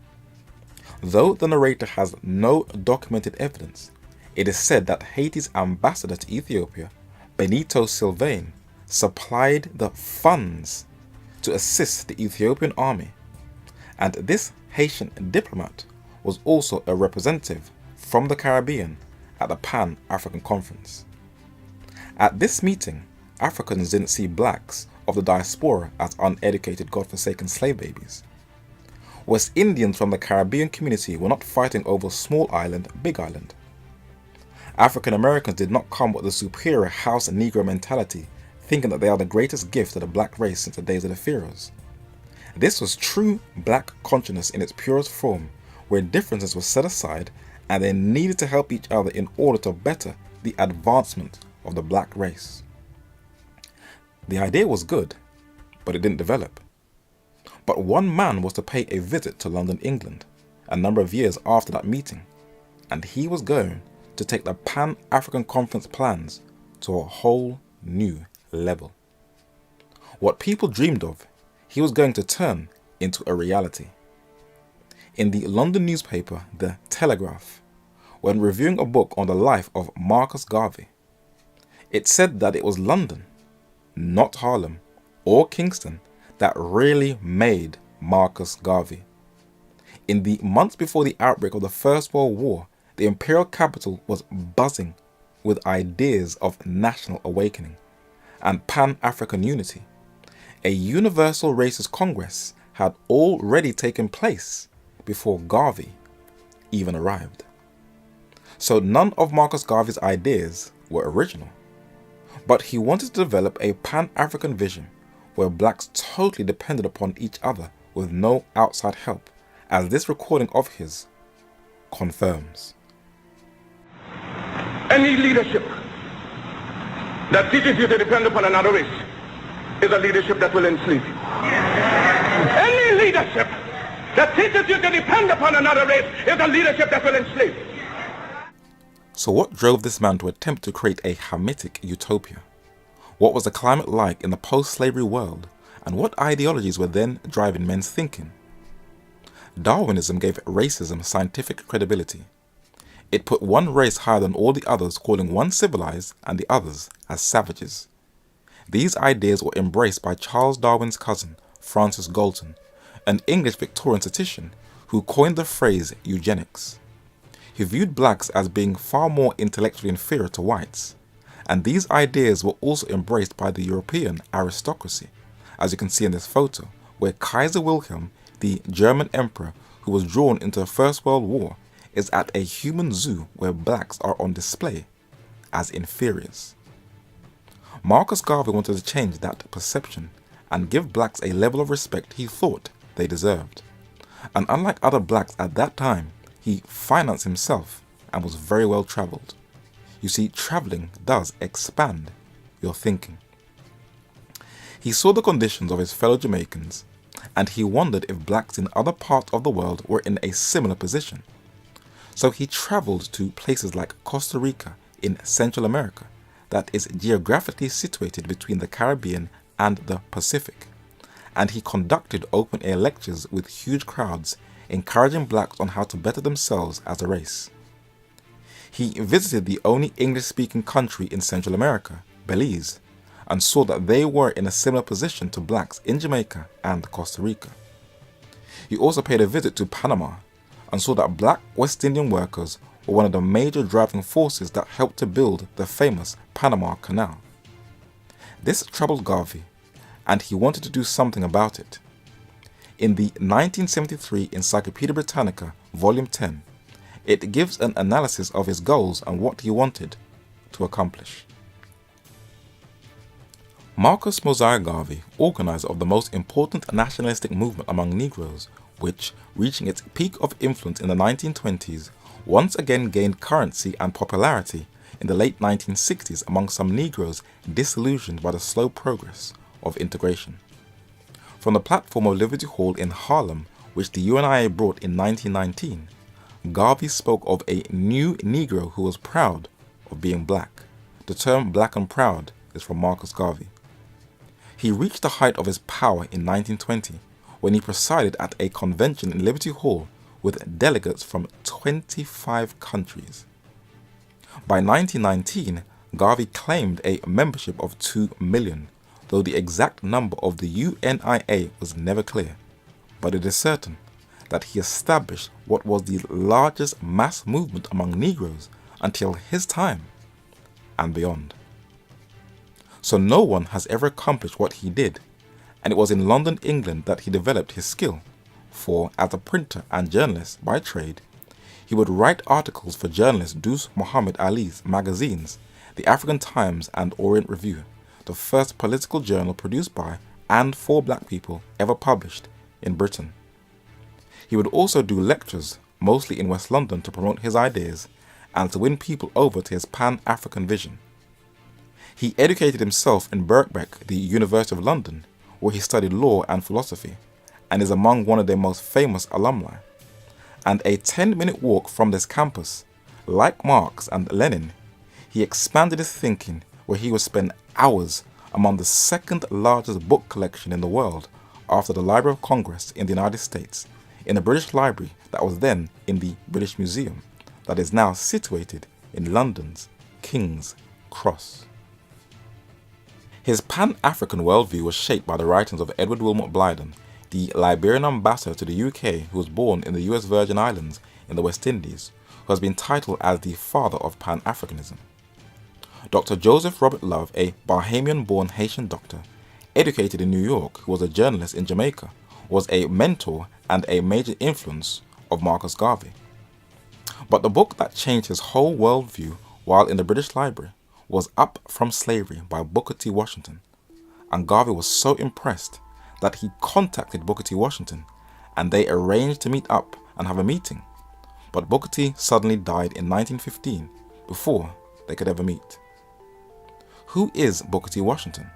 S1: Though the narrator has no documented evidence, it is said that Haiti's ambassador to Ethiopia, Benito Sylvain, supplied the funds to assist the Ethiopian army, and this Haitian diplomat was also a representative from the Caribbean at the Pan-African Conference. At this meeting, Africans didn't see blacks of the diaspora as uneducated, godforsaken slave babies. West Indians from the Caribbean community were not fighting over small island, big island. African Americans did not come with the superior house Negro mentality, thinking that they are the greatest gift to the black race since the days of the pharaohs. This was true black consciousness in its purest form, where differences were set aside and they needed to help each other in order to better the advancement of the black race. The idea was good, but it didn't develop. But one man was to pay a visit to London, England, a number of years after that meeting, and he was going to take the Pan-African Conference plans to a whole new level. What people dreamed of, he was going to turn into a reality. In the London newspaper, The Telegraph, when reviewing a book on the life of Marcus Garvey, it said that it was London, not Harlem or Kingston, that really made Marcus Garvey. In the months before the outbreak of the First World War, the imperial capital was buzzing with ideas of national awakening and Pan-African unity. A universal racist congress had already taken place before Garvey even arrived. So none of Marcus Garvey's ideas were original, but he wanted to develop a Pan-African vision where blacks totally depended upon each other with no outside help, as this recording of his confirms.
S3: Any leadership that teaches you to depend upon another race is a leadership that will enslave you. Any leadership that teaches you to depend upon another race is a leadership that will enslave you.
S1: So what drove this man to attempt to create a Hamitic utopia? What was the climate like in the post-slavery world, and what ideologies were then driving men's thinking? Darwinism gave racism scientific credibility. It put one race higher than all the others, calling one civilized and the others as savages. These ideas were embraced by Charles Darwin's cousin, Francis Galton, an English Victorian statistician who coined the phrase eugenics. He viewed blacks as being far more intellectually inferior to whites, and these ideas were also embraced by the European aristocracy, as you can see in this photo, where Kaiser Wilhelm, the German emperor who was drawn into the First World War, is at a human zoo where blacks are on display as inferiors. Marcus Garvey wanted to change that perception and give blacks a level of respect he thought they deserved. And unlike other blacks at that time, he financed himself and was very well travelled. You see, travelling does expand your thinking. He saw the conditions of his fellow Jamaicans, and he wondered if blacks in other parts of the world were in a similar position. So he travelled to places like Costa Rica in Central America, that is geographically situated between the Caribbean and the Pacific, and he conducted open-air lectures with huge crowds, encouraging blacks on how to better themselves as a race. He visited the only English-speaking country in Central America, Belize, and saw that they were in a similar position to blacks in Jamaica and Costa Rica. He also paid a visit to Panama and saw that black West Indian workers were one of the major driving forces that helped to build the famous Panama Canal. This troubled Garvey, and he wanted to do something about it. In the 1973 Encyclopedia Britannica, Volume 10, it gives an analysis of his goals and what he wanted to accomplish. Marcus Mosiah Garvey, organizer of the most important nationalistic movement among Negroes, which, reaching its peak of influence in the 1920s, once again gained currency and popularity in the late 1960s among some Negroes disillusioned by the slow progress of integration. From the platform of Liberty Hall in Harlem, which the UNIA brought in 1919, Garvey spoke of a new Negro who was proud of being black. The term black and proud is from Marcus Garvey. He reached the height of his power in 1920 when he presided at a convention in Liberty Hall with delegates from 25 countries. By 1919, Garvey claimed a membership of 2 million, though the exact number of the UNIA was never clear, but it is certain that he established what was the largest mass movement among Negroes until his time and beyond. So no one has ever accomplished what he did, and it was in London, England that he developed his skill, for as a printer and journalist by trade, he would write articles for journalist Deuce Muhammad Ali's magazines, the African Times and Orient Review, the first political journal produced by and for black people ever published in Britain. He would also do lectures mostly in West London, to promote his ideas and to win people over to his Pan-African vision. He educated himself in Birkbeck, the University of London, where he studied law and philosophy, and is among one of their most famous alumni. And a 10-minute walk from this campus, like Marx and Lenin, he expanded his thinking, where he would spend hours among the second largest book collection in the world after the Library of Congress in the United States, in the British Library that was then in the British Museum, that is now situated in London's King's Cross. His Pan-African worldview was shaped by the writings of Edward Wilmot Blyden, the Liberian ambassador to the UK who was born in the US Virgin Islands in the West Indies, who has been titled as the father of Pan-Africanism. Dr. Joseph Robert Love, a Bahamian-born Haitian doctor, educated in New York, who was a journalist in Jamaica, was a mentor and a major influence of Marcus Garvey. But the book that changed his whole worldview while in the British Library was Up From Slavery by Booker T. Washington, and Garvey was so impressed that he contacted Booker T. Washington and they arranged to meet up and have a meeting, but Booker T. suddenly died in 1915 before they could ever meet. Who is Booker T. Washington?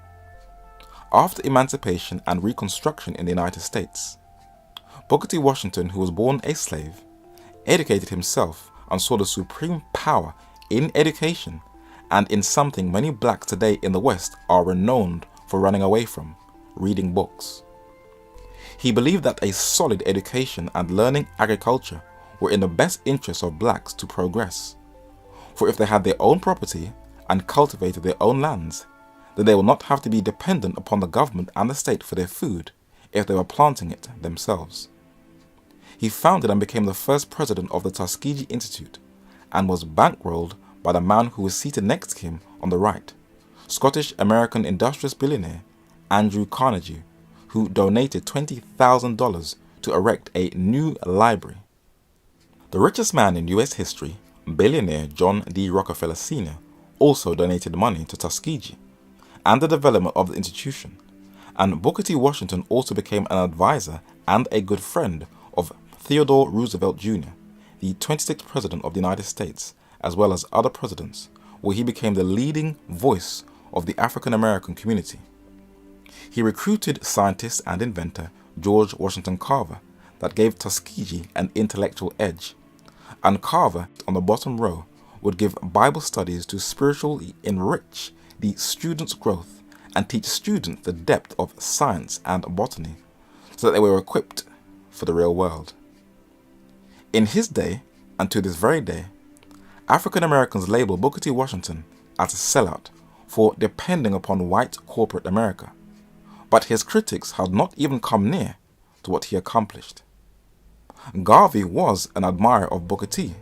S1: After emancipation and Reconstruction in the United States, Booker T. Washington, who was born a slave, educated himself and saw the supreme power in education and in something many blacks today in the West are renowned for running away from: reading books. He believed that a solid education and learning agriculture were in the best interests of blacks to progress. For if they had their own property and cultivated their own lands, then they will not have to be dependent upon the government and the state for their food if they were planting it themselves. He founded and became the first president of the Tuskegee Institute and was bankrolled by the man who was seated next to him on the right, Scottish-American industrialist billionaire Andrew Carnegie, who donated $20,000 to erect a new library. The richest man in US history, billionaire John D. Rockefeller Sr., also donated money to Tuskegee and the development of the institution, and Booker T. Washington also became an advisor and a good friend of Theodore Roosevelt Jr., the 26th President of the United States, as well as other presidents, where he became the leading voice of the African American community. He recruited scientist and inventor George Washington Carver that gave Tuskegee an intellectual edge, and Carver, on the bottom row, would give Bible studies to spiritually enrich the students' growth and teach students the depth of science and botany so that they were equipped for the real world. In his day, and to this very day, African Americans label Booker T. Washington as a sellout for depending upon white corporate America, but his critics had not even come near to what he accomplished. Garvey was an admirer of Booker T,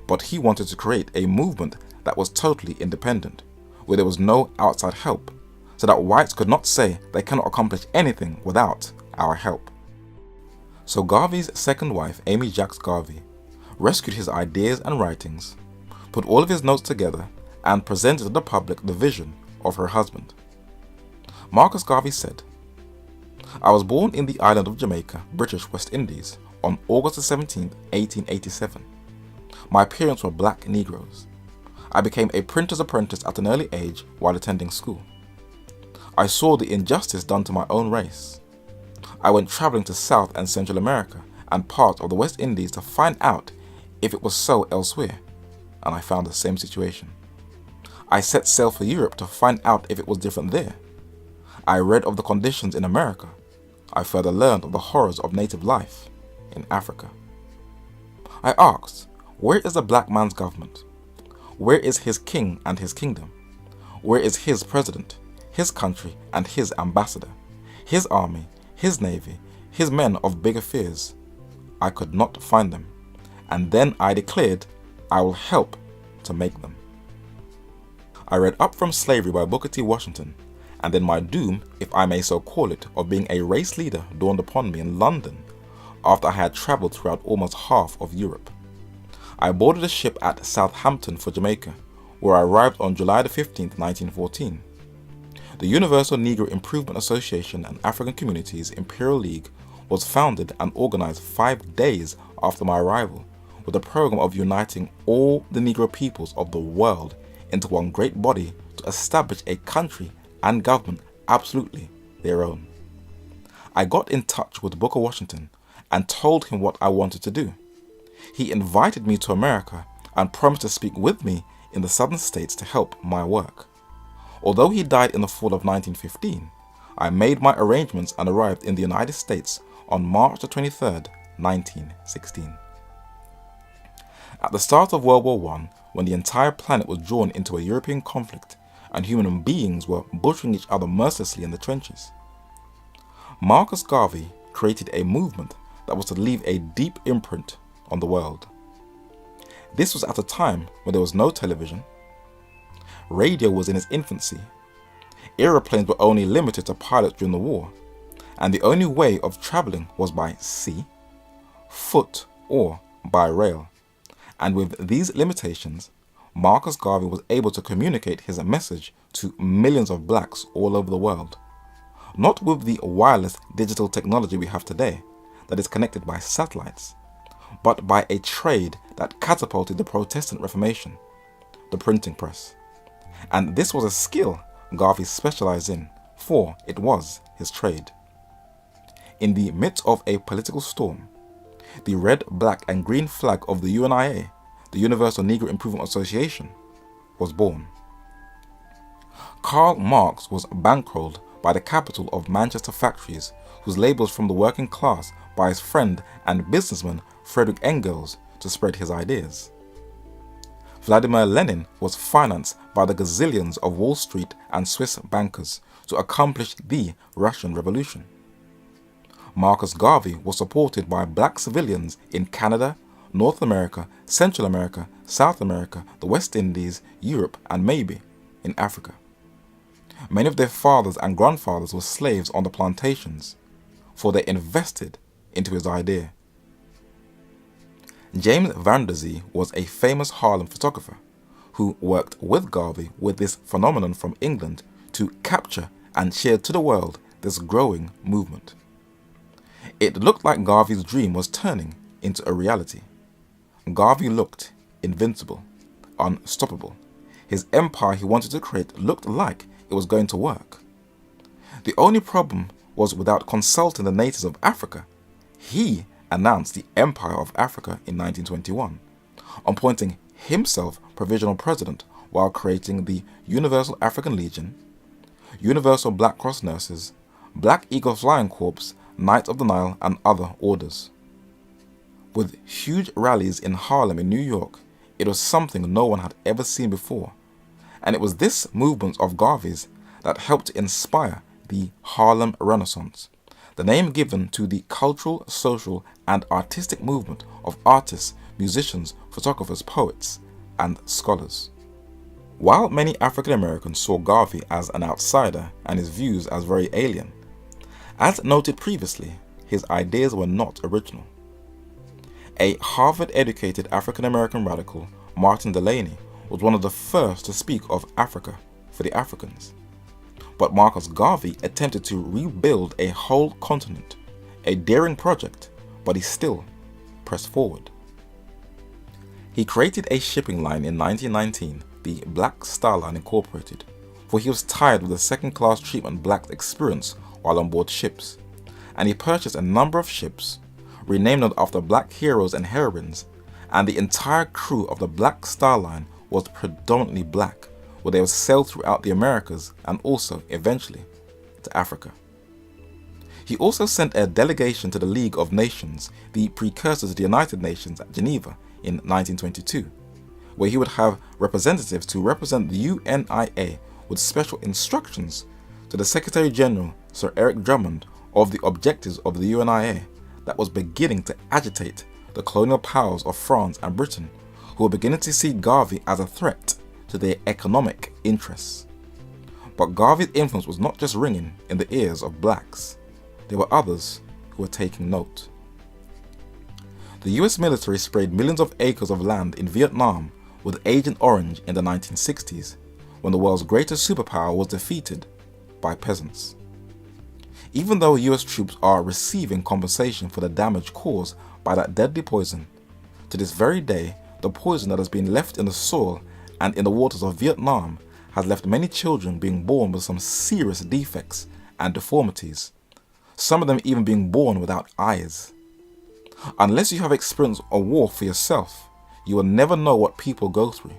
S1: but he wanted to create a movement that was totally independent, where there was no outside help, so that whites could not say they cannot accomplish anything without our help. So Garvey's second wife, Amy Jacks Garvey, rescued his ideas and writings, put all of his notes together, and presented to the public the vision of her husband. Marcus Garvey said, "I was born in the island of Jamaica, British West Indies, on August 17, 1887. My parents were black Negroes. I became a printer's apprentice at an early age while attending school. I saw the injustice done to my own race. I went traveling to South and Central America and parts of the West Indies to find out if it was so elsewhere, and I found the same situation. I set sail for Europe to find out if it was different there. I read of the conditions in America. I further learned of the horrors of native life in Africa. I asked, where is the black man's government? Where is his king and his kingdom? Where is his president, his country and his ambassador, his army, his navy, his men of big affairs? I could not find them, and then I declared I will help to make them." I read Up From Slavery by Booker T. Washington, and then my doom, if I may so call it, of being a race leader dawned upon me in London after I had travelled throughout almost half of Europe. I boarded a ship at Southampton for Jamaica, where I arrived on July 15, 1914. The Universal Negro Improvement Association and African Communities Imperial League was founded and organized 5 days after my arrival, with a program of uniting all the Negro peoples of the world into one great body to establish a country and government absolutely their own. I got in touch with Booker Washington and told him what I wanted to do. He invited me to America and promised to speak with me in the southern states to help my work. Although he died in the fall of 1915, I made my arrangements and arrived in the United States on March 23, 1916. At the start of World War I, when the entire planet was drawn into a European conflict and human beings were butchering each other mercilessly in the trenches, Marcus Garvey created a movement that was to leave a deep imprint on the world. This was at a time when there was no television, radio was in its infancy, aeroplanes were only limited to pilots during the war, and the only way of travelling was by sea, foot, or by rail. And with these limitations, Marcus Garvey was able to communicate his message to millions of blacks all over the world. Not with the wireless digital technology we have today that is connected by satellites, but by a trade that catapulted the Protestant Reformation, the printing press. And this was a skill Garvey specialized in, for it was his trade. In the midst of a political storm, the red, black and green flag of the UNIA, the Universal Negro Improvement Association, was born. Karl Marx was bankrolled by the capital of Manchester factories, whose labels from the working class by his friend and businessman Friedrich Engels to spread his ideas. Vladimir Lenin was financed by the gazillions of Wall Street and Swiss bankers to accomplish the Russian Revolution. Marcus Garvey was supported by black civilians in Canada, North America, Central America, South America, the West Indies, Europe, and maybe in Africa. Many of their fathers and grandfathers were slaves on the plantations, for they invested into his idea. James Van Der Zee was a famous Harlem photographer who worked with Garvey with this phenomenon from England to capture and share to the world this growing movement. It looked like Garvey's dream was turning into a reality. Garvey looked invincible, unstoppable. His empire he wanted to create looked like it was going to work. The only problem was, without consulting the natives of Africa, he announced the Empire of Africa in 1921, appointing himself provisional president while creating the Universal African Legion, Universal Black Cross Nurses, Black Eagle Flying Corps, Knights of the Nile, and other orders. With huge rallies in Harlem in New York, it was something no one had ever seen before, and it was this movement of Garvey's that helped to inspire the Harlem Renaissance, the name given to the cultural, social, and artistic movement of artists, musicians, photographers, poets, and scholars. While many African Americans saw Garvey as an outsider and his views as very alien, as noted previously, his ideas were not original. A Harvard-educated African American radical, Martin Delany, was one of the first to speak of Africa for the Africans. But Marcus Garvey attempted to rebuild a whole continent, a daring project, but he still pressed forward. He created a shipping line in 1919, the Black Star Line Incorporated, for he was tired of the second-class treatment blacks experienced while on board ships, and he purchased a number of ships, renamed them after black heroes and heroines, and the entire crew of the Black Star Line was predominantly black, where they would sail throughout the Americas and also, eventually, to Africa. He also sent a delegation to the League of Nations, the precursor to the United Nations, at Geneva in 1922, where he would have representatives to represent the UNIA with special instructions to the Secretary General, Sir Eric Drummond, of the objectives of the UNIA that was beginning to agitate the colonial powers of France and Britain, who were beginning to see Garvey as a threat to their economic interests. But Garvey's influence was not just ringing in the ears of blacks. There were others who were taking note. The US military sprayed millions of acres of land in Vietnam with Agent Orange in the 1960s, when the world's greatest superpower was defeated by peasants. Even though US troops are receiving compensation for the damage caused by that deadly poison, to this very day, the poison that has been left in the soil and in the waters of Vietnam has left many children being born with some serious defects and deformities, some of them even being born without eyes. Unless you have experienced a war for yourself, you will never know what people go through.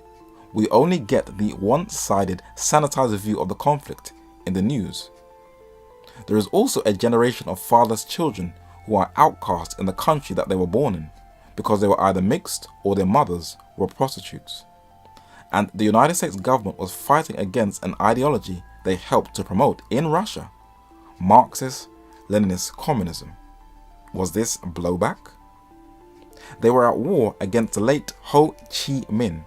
S1: We only get the one-sided, sanitized view of the conflict in the news. There is also a generation of fatherless children who are outcast in the country that they were born in because they were either mixed or their mothers were prostitutes. And the United States government was fighting against an ideology they helped to promote in Russia, Marxist Leninist communism. Was this blowback? They were at war against the late Ho Chi Minh,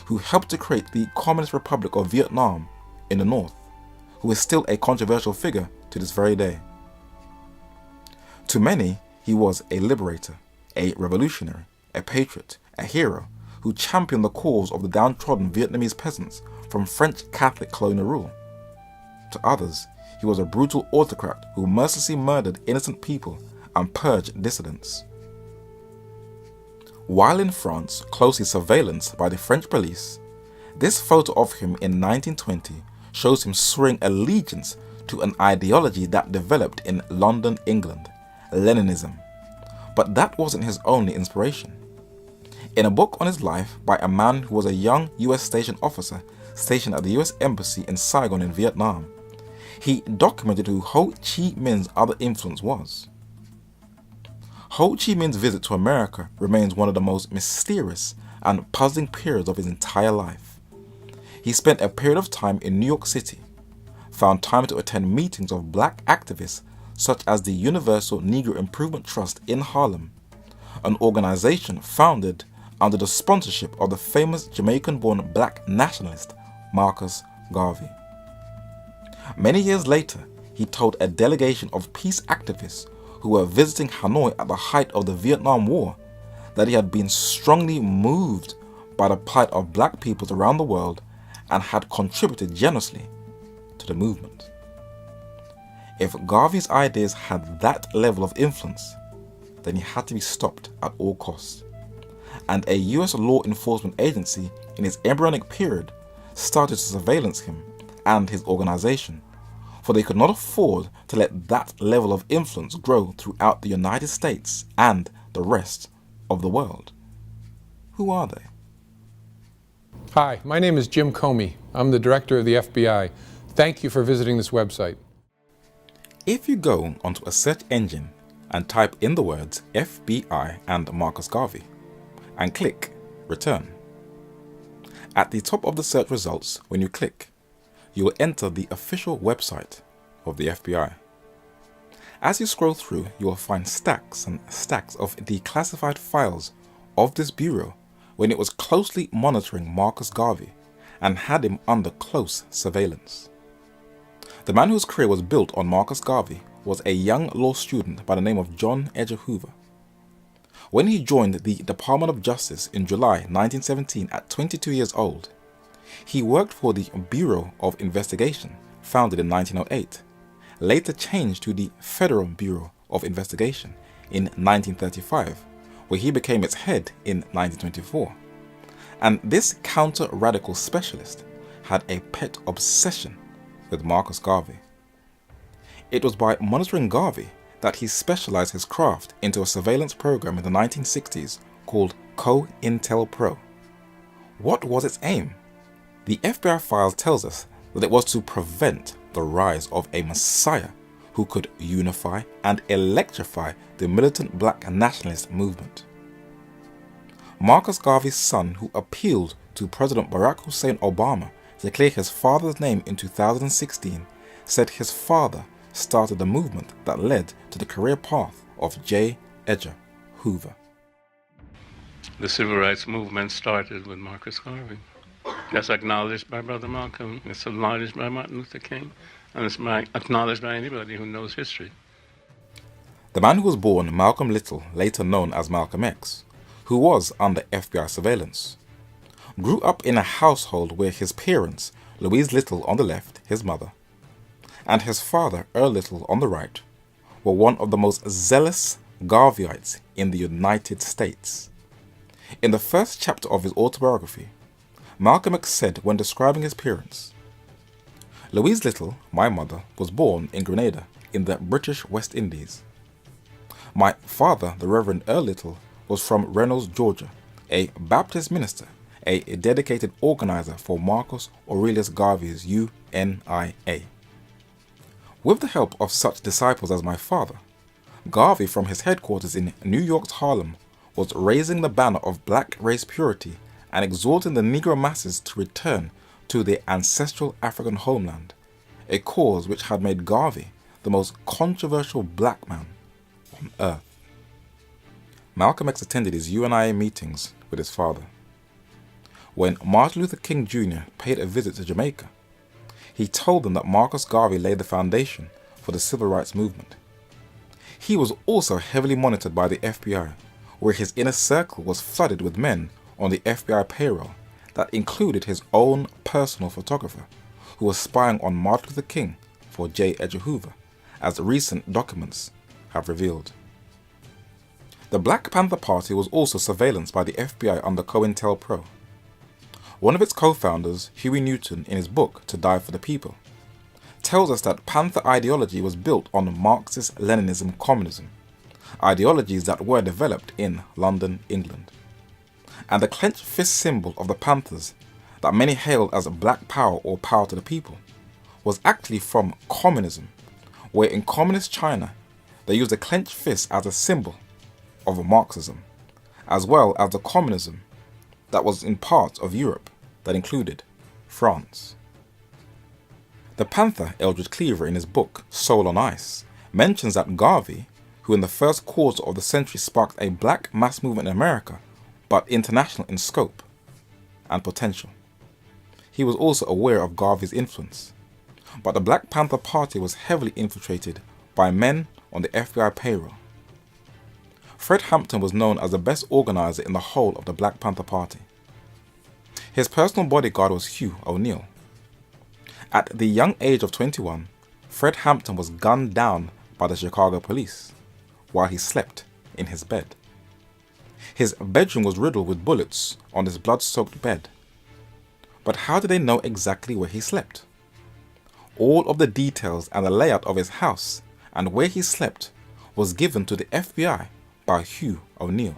S1: who helped to create the Communist Republic of Vietnam in the north, who is still a controversial figure to this very day. To many, he was a liberator, a revolutionary, a patriot, a hero, who championed the cause of the downtrodden Vietnamese peasants from French Catholic colonial rule. To others, he was a brutal autocrat who mercilessly murdered innocent people and purged dissidents. While in France, closely surveillanced by the French police, this photo of him in 1920 shows him swearing allegiance to an ideology that developed in London, England, Leninism. But that wasn't his only inspiration. In a book on his life by a man who was a young US station officer stationed at the US Embassy in Saigon in Vietnam, he documented who Ho Chi Minh's other influence was. Ho Chi Minh's visit to America remains one of the most mysterious and puzzling periods of his entire life. He spent a period of time in New York City, found time to attend meetings of black activists such as the Universal Negro Improvement Trust in Harlem, an organization founded under the sponsorship of the famous Jamaican-born black nationalist Marcus Garvey. Many years later, he told a delegation of peace activists who were visiting Hanoi at the height of the Vietnam War that he had been strongly moved by the plight of black peoples around the world and had contributed generously to the movement. If Garvey's ideas had that level of influence, then he had to be stopped at all costs. And a US law enforcement agency in his embryonic period started to surveillance him and his organization, for they could not afford to let that level of influence grow throughout the United States and the rest of the world. Who are they?
S4: Hi, my name is Jim Comey. I'm the director of the FBI. Thank you for visiting this website.
S1: If you go onto a search engine and type in the words FBI and Marcus Garvey and click return, at the top of the search results, when you click, you will enter the official website of the FBI. As you scroll through, you will find stacks and stacks of declassified files of this bureau when it was closely monitoring Marcus Garvey and had him under close surveillance. The man whose career was built on Marcus Garvey was a young law student by the name of John Edgar Hoover. When he joined the Department of Justice in July 1917 at 22 years old, he worked for the Bureau of Investigation, founded in 1908, later changed to the Federal Bureau of Investigation in 1935, where he became its head in 1924. And this counter-radical specialist had a pet obsession with Marcus Garvey. It was by monitoring Garvey that he specialized his craft into a surveillance program in the 1960s called COINTELPRO. What was its aim? The FBI file tells us that it was to prevent the rise of a messiah who could unify and electrify the militant black nationalist movement. Marcus Garvey's son, who appealed to President Barack Hussein Obama to clear his father's name in 2016, said his father started the movement that led to the career path of J. Edgar Hoover.
S5: The civil rights movement started with Marcus Garvey. That's acknowledged by Brother Malcolm, it's acknowledged by Martin Luther King, and it's acknowledged by anybody who knows history.
S1: The man who was born Malcolm Little, later known as Malcolm X, who was under FBI surveillance, grew up in a household where his parents, Louise Little on the left, his mother, and his father, Earl Little on the right, were one of the most zealous Garveyites in the United States. In the first chapter of his autobiography, Malcolm X said when describing his parents, "Louise Little, my mother, was born in Grenada in the British West Indies. My father, the Reverend Earl Little, was from Reynolds, Georgia, a Baptist minister, a dedicated organizer for Marcus Aurelius Garvey's UNIA. With the help of such disciples as my father, Garvey from his headquarters in New York's Harlem was raising the banner of black race purity and exhorting the Negro masses to return to their ancestral African homeland, a cause which had made Garvey the most controversial black man on earth." Malcolm X attended his UNIA meetings with his father. When Martin Luther King Jr. paid a visit to Jamaica, he told them that Marcus Garvey laid the foundation for the civil rights movement. He was also heavily monitored by the FBI, where his inner circle was flooded with men on the FBI payroll that included his own personal photographer, who was spying on Martin Luther King for J. Edgar Hoover, as recent documents have revealed. The Black Panther Party was also surveillanced by the FBI under COINTELPRO. One of its co-founders, Huey Newton, in his book To Die for the People, tells us that Panther ideology was built on Marxist-Leninism communism, ideologies that were developed in London, England. And the clenched fist symbol of the Panthers, that many hailed as Black Power or Power to the People, was actually from communism, where in communist China they used a clenched fist as a symbol of Marxism, as well as the communism that was in parts of Europe that included France. The Panther Eldridge Cleaver, in his book Soul on Ice, mentions that Garvey, who in the first quarter of the century sparked a black mass movement in America, but international in scope and potential. He was also aware of Garvey's influence, but the Black Panther Party was heavily infiltrated by men on the FBI payroll. Fred Hampton was known as the best organizer in the whole of the Black Panther Party. His personal bodyguard was Hugh O'Neill. At the young age of 21, Fred Hampton was gunned down by the Chicago police while he slept in his bed. His bedroom was riddled with bullets on his blood-soaked bed. But how did they know exactly where he slept? All of the details and the layout of his house and where he slept was given to the FBI by Hugh O'Neill,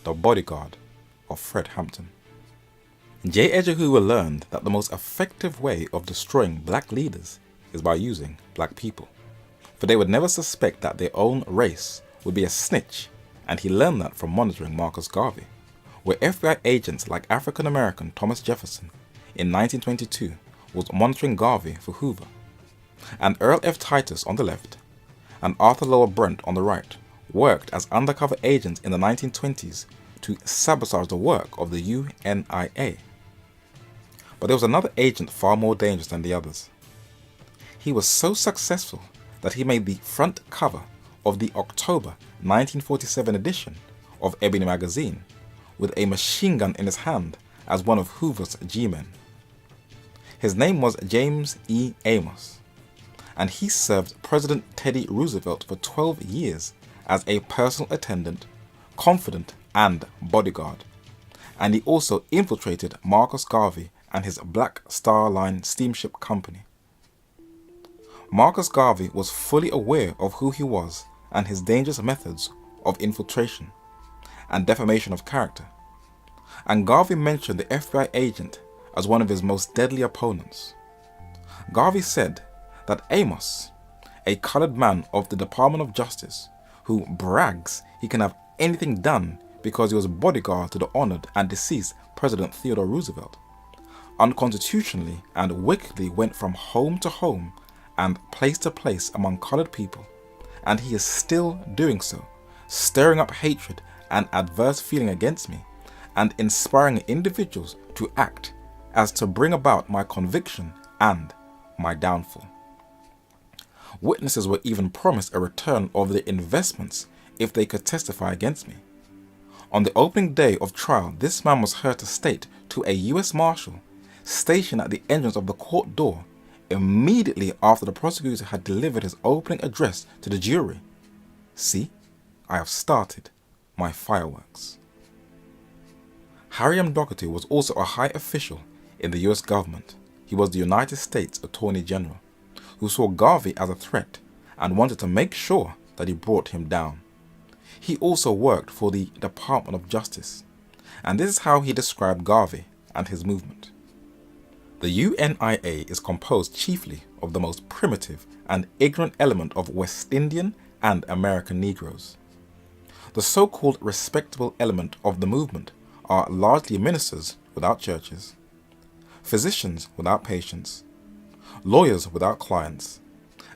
S1: the bodyguard of Fred Hampton. J. Edgar Hoover learned that the most effective way of destroying black leaders is by using black people, for they would never suspect that their own race would be a snitch, and he learned that from monitoring Marcus Garvey, where FBI agents like African-American Thomas Jefferson in 1922 was monitoring Garvey for Hoover, and Earl F. Titus on the left and Arthur Lower Brent on the right worked as undercover agents in the 1920s to sabotage the work of the UNIA. But there was another agent far more dangerous than the others. He was so successful that he made the front cover of the October 1947 edition of Ebony magazine with a machine gun in his hand as one of Hoover's G-men. His name was James E. Amos, and he served President Teddy Roosevelt for 12 years as a personal attendant, confidant, and bodyguard. And he also infiltrated Marcus Garvey and his Black Star Line steamship company. Marcus Garvey was fully aware of who he was and his dangerous methods of infiltration and defamation of character, and Garvey mentioned the FBI agent as one of his most deadly opponents. Garvey said that Amos, a colored man of the Department of Justice who brags he can have anything done because he was bodyguard to the honored and deceased President Theodore Roosevelt, unconstitutionally and wickedly went from home to home and place to place among colored people, and he is still doing so, stirring up hatred and adverse feeling against me, and inspiring individuals to act as to bring about my conviction and my downfall. Witnesses were even promised a return of their investments if they could testify against me. On the opening day of trial, this man was heard to state to a U.S. Marshal stationed at the entrance of the court door immediately after the prosecutor had delivered his opening address to the jury See, I have started my fireworks. Harry M. Doherty was also a high official in the US government. He was the United States Attorney General, who saw Garvey as a threat and wanted to make sure that he brought him down. He also worked for the Department of Justice, and this is how he described Garvey and his movement. The UNIA is composed chiefly of the most primitive and ignorant element of West Indian and American Negroes. The so-called respectable element of the movement are largely ministers without churches, physicians without patients, lawyers without clients,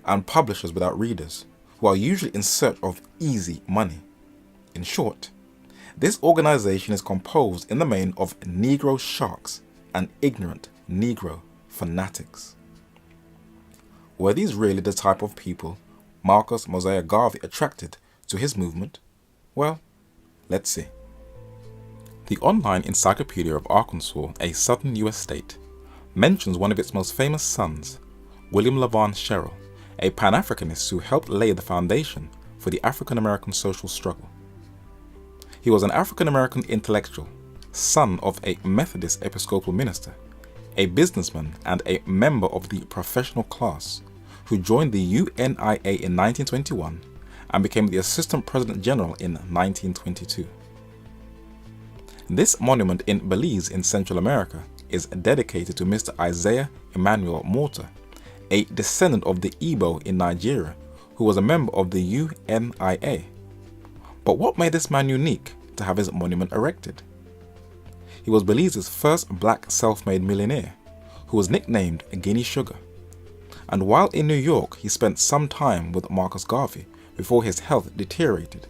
S1: and publishers without readers, who are usually in search of easy money. In short, this organization is composed in the main of Negro sharks and ignorant Negro fanatics. Were these really the type of people Marcus Mosiah Garvey attracted to his movement? Well, let's see. The Online Encyclopedia of Arkansas, a southern U.S. state, mentions one of its most famous sons, William LaVaughn Sherrill, a Pan-Africanist who helped lay the foundation for the African-American social struggle. He was an African-American intellectual, son of a Methodist Episcopal minister, a businessman and a member of the professional class, who joined the UNIA in 1921 and became the Assistant President General in 1922. This monument in Belize in Central America is dedicated to Mr. Isaiah Emmanuel Morta, a descendant of the Igbo in Nigeria who was a member of the UNIA. But what made this man unique to have his monument erected? He was Belize's first black self-made millionaire, who was nicknamed Guinea Sugar. And while in New York, he spent some time with Marcus Garvey before his health deteriorated.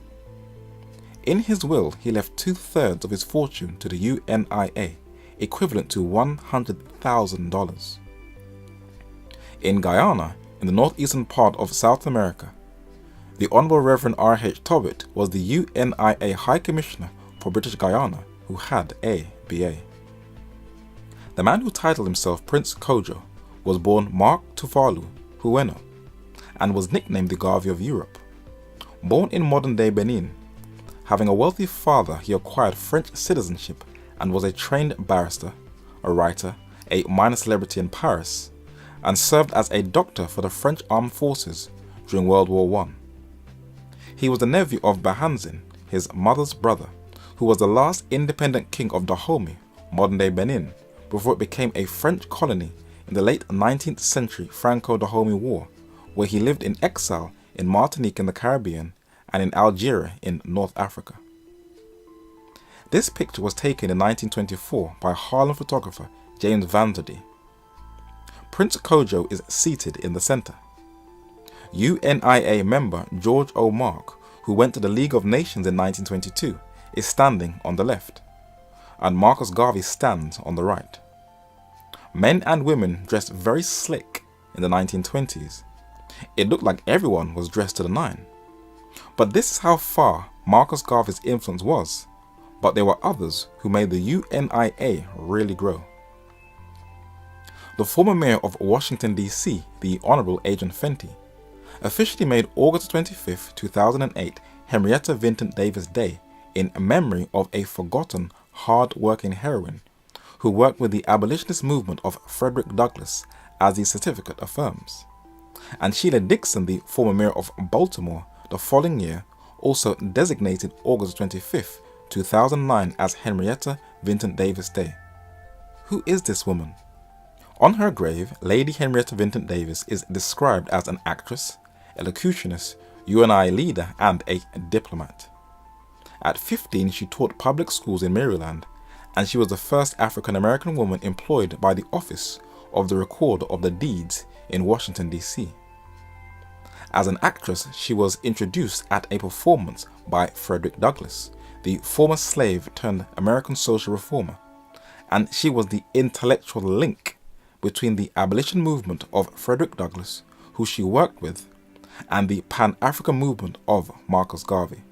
S1: In his will, he left 2/3 of his fortune to the UNIA, equivalent to $100,000. In Guyana, in the northeastern part of South America, the Honorable Reverend R.H. Tobit was the UNIA High Commissioner for British Guyana, who had a BA. The man who titled himself Prince Kojo was born Mark Tuvalu Hueno and was nicknamed the Garvey of Europe. Born in modern-day Benin, having a wealthy father, he acquired French citizenship and was a trained barrister, a writer, a minor celebrity in Paris, and served as a doctor for the French armed forces during World War I. He was the nephew of Bahanzin, his mother's brother, who was the last independent king of Dahomey, modern-day Benin, before it became a French colony in the late 19th century Franco-Dahomey War, where he lived in exile in Martinique in the Caribbean and in Algeria in North Africa. This picture was taken in 1924 by Harlem photographer James Vanderdy. Prince Kojo is seated in the center. UNIA member George O. Mark, who went to the League of Nations in 1922, is standing on the left, and Marcus Garvey stands on the right. Men and women dressed very slick in the 1920s. It looked like everyone was dressed to the nine. But this is how far Marcus Garvey's influence was, but there were others who made the UNIA really grow. The former mayor of Washington, D.C., the Honorable Agent Fenty, officially made August 25, 2008 Henrietta Vinton Davis Day in memory of a forgotten, hard-working heroine who worked with the abolitionist movement of Frederick Douglass, as the certificate affirms. And Sheila Dixon, the former mayor of Baltimore, the following year also designated August 25, 2009 as Henrietta Vinton Davis Day. Who is this woman? On her grave, Lady Henrietta Vinton Davis is described as an actress, elocutionist, UNI leader, and a diplomat. At 15, she taught public schools in Maryland, and she was the first African-American woman employed by the Office of the Recorder of the Deeds in Washington, D.C. As an actress, she was introduced at a performance by Frederick Douglass, the former slave turned American social reformer, and she was the intellectual link between the abolition movement of Frederick Douglass, who she worked with, and the Pan-African movement of Marcus Garvey.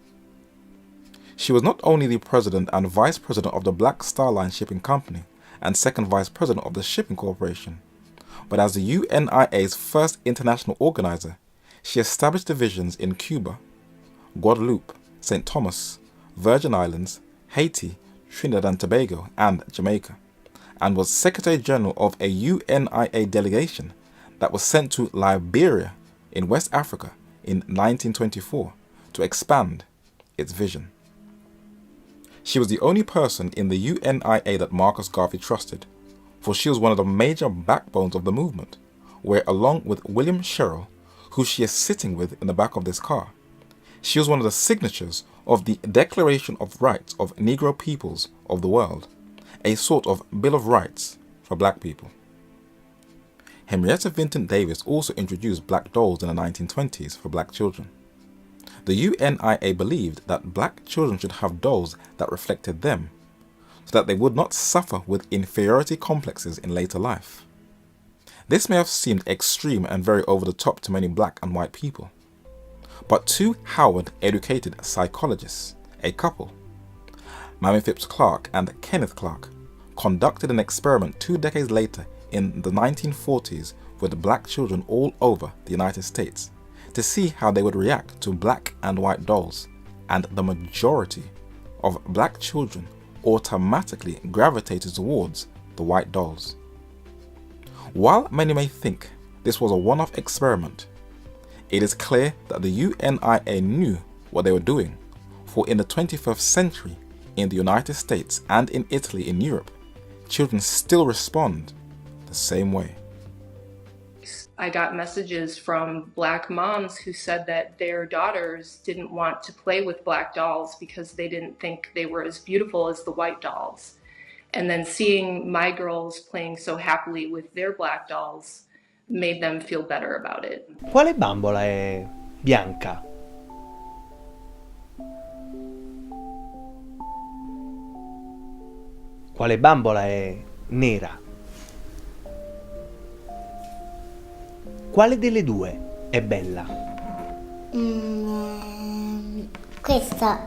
S1: She was not only the president and vice president of the Black Star Line Shipping Company and second vice president of the Shipping Corporation, but as the UNIA's first international organizer, she established divisions in Cuba, Guadeloupe, St. Thomas, Virgin Islands, Haiti, Trinidad and Tobago, and Jamaica, and was Secretary General of a UNIA delegation that was sent to Liberia in West Africa in 1924 to expand its vision. She was the only person in the UNIA that Marcus Garvey trusted, for she was one of the major backbones of the movement, where along with William Sherrill, who she is sitting with in the back of this car, she was one of the signatures of the Declaration of Rights of Negro Peoples of the World, a sort of Bill of Rights for black people. Henrietta Vinton Davis also introduced black dolls in the 1920s for black children. The UNIA believed that black children should have dolls that reflected them, so that they would not suffer with inferiority complexes in later life. This may have seemed extreme and very over the top to many black and white people, but two Howard-educated psychologists, a couple, Mamie Phipps Clark and Kenneth Clark, conducted an experiment 2 decades later in the 1940s with black children all over the United States to see how they would react to black and white dolls, and the majority of black children automatically gravitated towards the white dolls. While many may think this was a one-off experiment, it is clear that the UNIA knew what they were doing, for in the 21st century, in the United States and in Italy in Europe, children still respond the same way.
S6: I got messages from black moms who said that their daughters didn't want to play with black dolls because they didn't think they were as beautiful as the white dolls. And then seeing my girls playing so happily with their black dolls made them feel better about it.
S7: Quale bambola è bianca? Quale bambola è nera? Quale delle due è bella?
S8: Questa.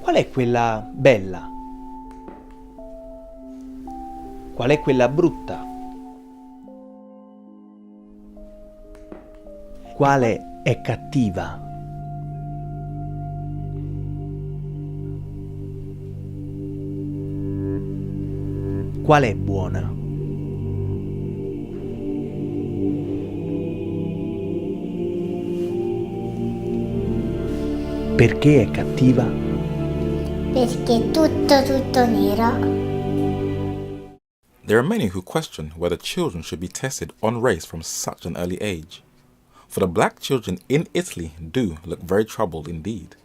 S7: Qual è quella bella? Qual è quella brutta? Quale è cattiva? Qual è buona? Perché è cattiva?
S8: Perché è tutto nero.
S1: There are many who question whether children should be tested on race from such an early age. For the black children in Italy do look very troubled indeed.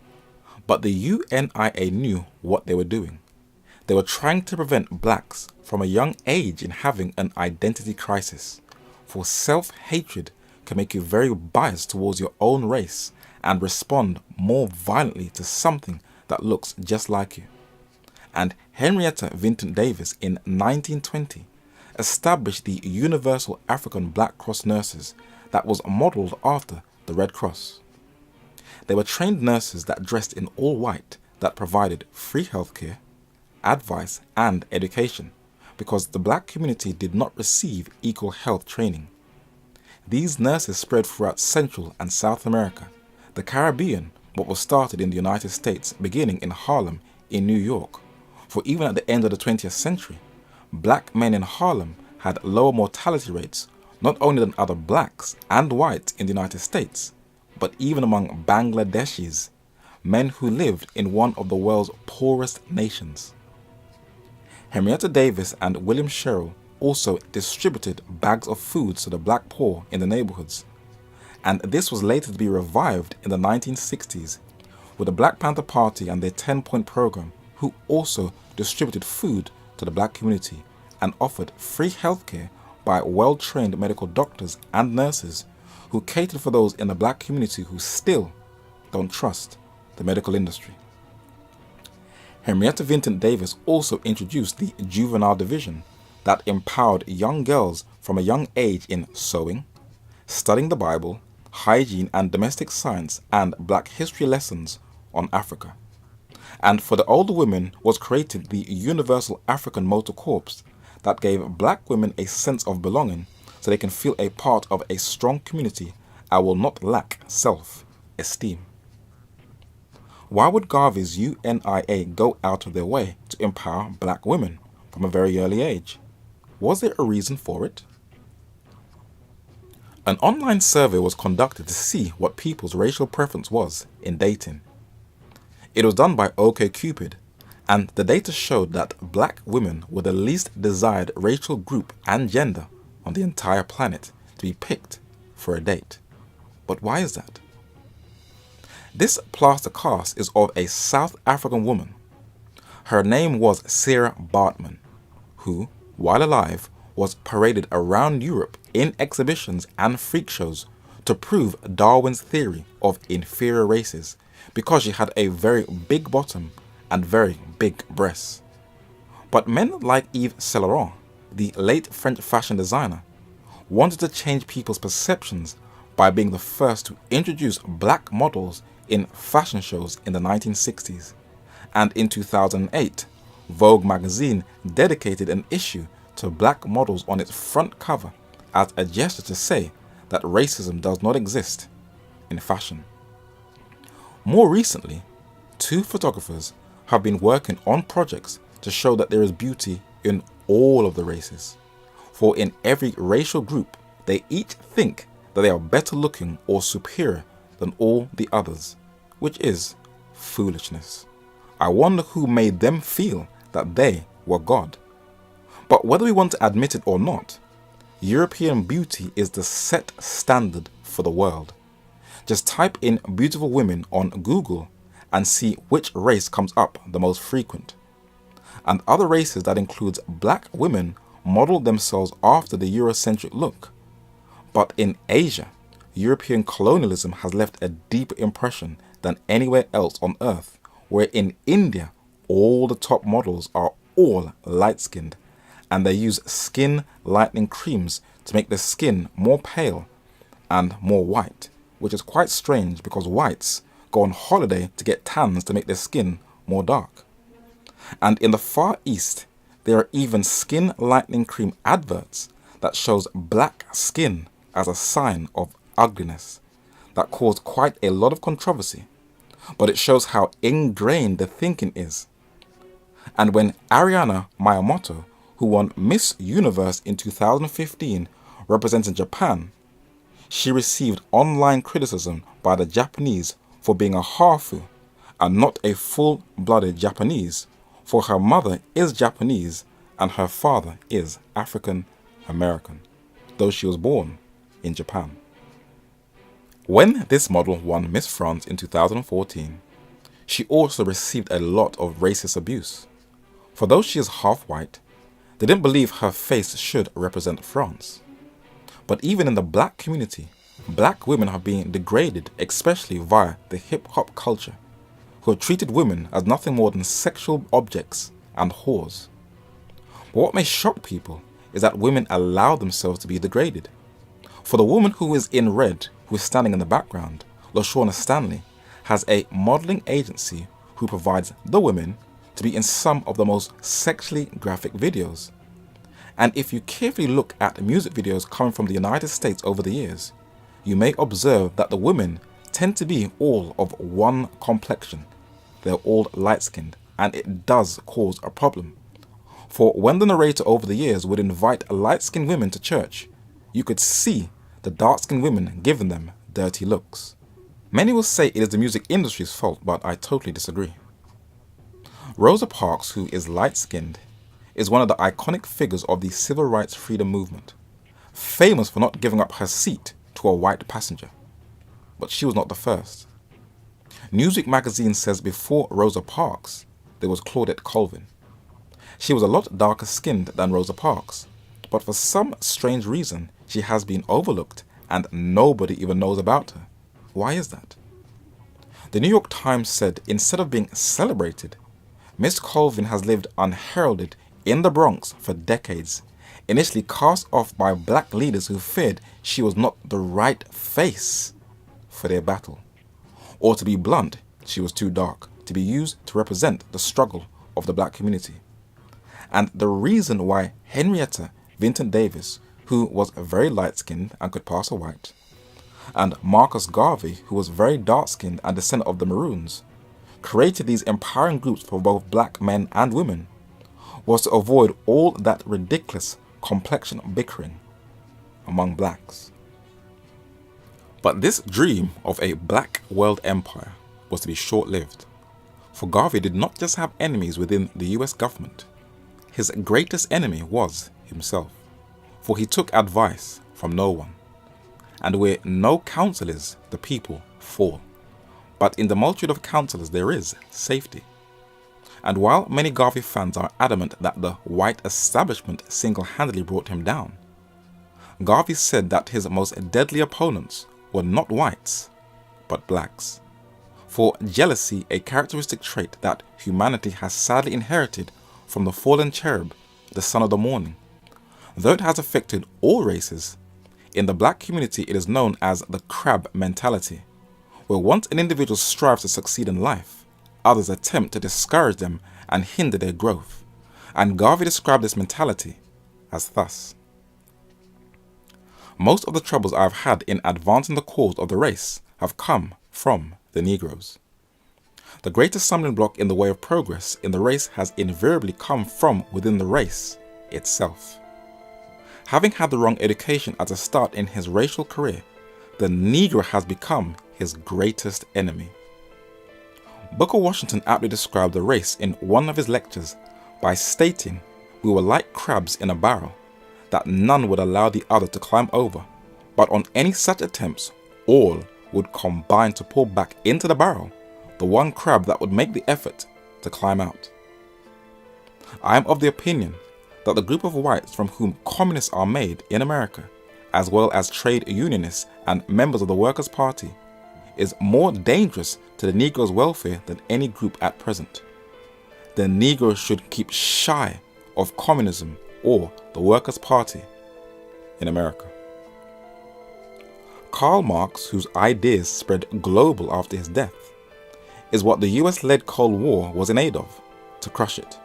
S1: But the UNIA knew what they were doing. They were trying to prevent blacks from a young age in having an identity crisis. For self-hatred can make you very biased towards your own race and respond more violently to something that looks just like you. And Henrietta Vinton Davis in 1920 established the Universal African Black Cross Nurses that was modelled after the Red Cross. They were trained nurses that dressed in all white that provided free healthcare, advice and education because the black community did not receive equal health training. These nurses spread throughout Central and South America, the Caribbean, what was started in the United States beginning in Harlem in New York. For even at the end of the 20th century, black men in Harlem had lower mortality rates not only than other blacks and whites in the United States, but even among Bangladeshis, men who lived in one of the world's poorest nations. Henrietta Davis and William Sherrill also distributed bags of foods to the black poor in the neighborhoods, and this was later to be revived in the 1960s with the Black Panther Party and their 10-point program, who also distributed food to the black community and offered free healthcare by well-trained medical doctors and nurses who catered for those in the black community who still don't trust the medical industry. Henrietta Vinton Davis also introduced the juvenile division that empowered young girls from a young age in sewing, studying the Bible, hygiene and domestic science, and black history lessons on Africa. And for the older women was created the Universal African Motor Corps that gave black women a sense of belonging so they can feel a part of a strong community and will not lack self-esteem. Why would Garvey's UNIA go out of their way to empower black women from a very early age? Was there a reason for it? An online survey was conducted to see what people's racial preference was in dating. It was done by OkCupid, and the data showed that black women were the least desired racial group and gender on the entire planet to be picked for a date. But why is that? This plaster cast is of a South African woman. Her name was Sarah Bartman, who, while alive, was paraded around Europe in exhibitions and freak shows to prove Darwin's theory of inferior races because she had a very big bottom and very big breasts. But men like Yves Saint Laurent, the late French fashion designer, wanted to change people's perceptions by being the first to introduce black models in fashion shows in the 1960s. And in 2008, Vogue magazine dedicated an issue to black models on its front cover as a gesture to say that racism does not exist in fashion. More recently, 2 photographers have been working on projects to show that there is beauty in all of the races. For in every racial group, they each think that they are better looking or superior than all the others, which is foolishness. I wonder who made them feel that they were God. But whether we want to admit it or not, European beauty is the set standard for the world. Just type in beautiful women on Google and see which race comes up the most frequent. And other races that includes black women model themselves after the Eurocentric look. But in Asia, European colonialism has left a deeper impression than anywhere else on earth, where in India, all the top models are all light-skinned, and they use skin lightening creams to make their skin more pale and more white, which is quite strange because whites go on holiday to get tans to make their skin more dark. And in the Far East, there are even skin lightening cream adverts that shows black skin as a sign of ugliness that caused quite a lot of controversy, but it shows how ingrained the thinking is. And when Ariana Miyamoto, who won Miss Universe in 2015 representing Japan, she received online criticism by the Japanese for being a hafu and not a full-blooded Japanese, for her mother is Japanese and her father is African American, though she was born in Japan. When this model won Miss France in 2014, she also received a lot of racist abuse. For though she is half white, they didn't believe her face should represent France. But even in the black community, black women have been degraded, especially via the hip-hop culture, who have treated women as nothing more than sexual objects and whores. But what may shock people is that women allow themselves to be degraded. For the woman who is in red, who is standing in the background, LaShawna Stanley, has a modeling agency who provides the women to be in some of the most sexually graphic videos. And if you carefully look at music videos coming from the United States over the years, you may observe that the women tend to be all of one complexion. They're all light-skinned, and it does cause a problem. For when the narrator over the years would invite light-skinned women to church, you could see the dark-skinned women giving them dirty looks. Many will say it is the music industry's fault, but I totally disagree. Rosa Parks, who is light-skinned, is one of the iconic figures of the civil rights freedom movement, famous for not giving up her seat to a white passenger. But she was not the first. Newsweek magazine says before Rosa Parks, there was Claudette Colvin. She was a lot darker skinned than Rosa Parks, but for some strange reason, she has been overlooked and nobody even knows about her. Why is that? The New York Times said instead of being celebrated, Miss Colvin has lived unheralded in the Bronx for decades, initially cast off by black leaders who feared she was not the right face for their battle. Or to be blunt, she was too dark to be used to represent the struggle of the black community. And the reason why Henrietta Vinton Davis, who was very light-skinned and could pass for white, and Marcus Garvey, who was very dark-skinned and descendant of the Maroons, created these empowering groups for both black men and women was to avoid all that ridiculous complexion bickering among blacks. But this dream of a black world empire was to be short-lived, for Garvey did not just have enemies within the US government. His greatest enemy was himself, for he took advice from no one. And where no counsel is, the people fall. But in the multitude of counselors there is safety. And while many Garvey fans are adamant that the white establishment single-handedly brought him down, Garvey said that his most deadly opponents were not whites, but blacks. For jealousy, a characteristic trait that humanity has sadly inherited from the fallen cherub, the son of the morning. Though it has affected all races, in the black community it is known as the crab mentality, where once an individual strives to succeed in life, others attempt to discourage them and hinder their growth. And Garvey described this mentality as thus: most of the troubles I have had in advancing the cause of the race have come from the Negroes. The greatest stumbling block in the way of progress in the race has invariably come from within the race itself. Having had the wrong education at a start in his racial career, the Negro has become his greatest enemy. Booker Washington aptly described the race in one of his lectures by stating, "We were like crabs in a barrel, that none would allow the other to climb over, but on any such attempts, all would combine to pull back into the barrel the one crab that would make the effort to climb out." I am of the opinion that the group of whites from whom communists are made in America, as well as trade unionists and members of the Workers' Party, is more dangerous to the Negro's welfare than any group at present. The Negro should keep shy of communism or the Workers' Party in America. Karl Marx, whose ideas spread global after his death, is what the US-led Cold War was in aid of, to crush it.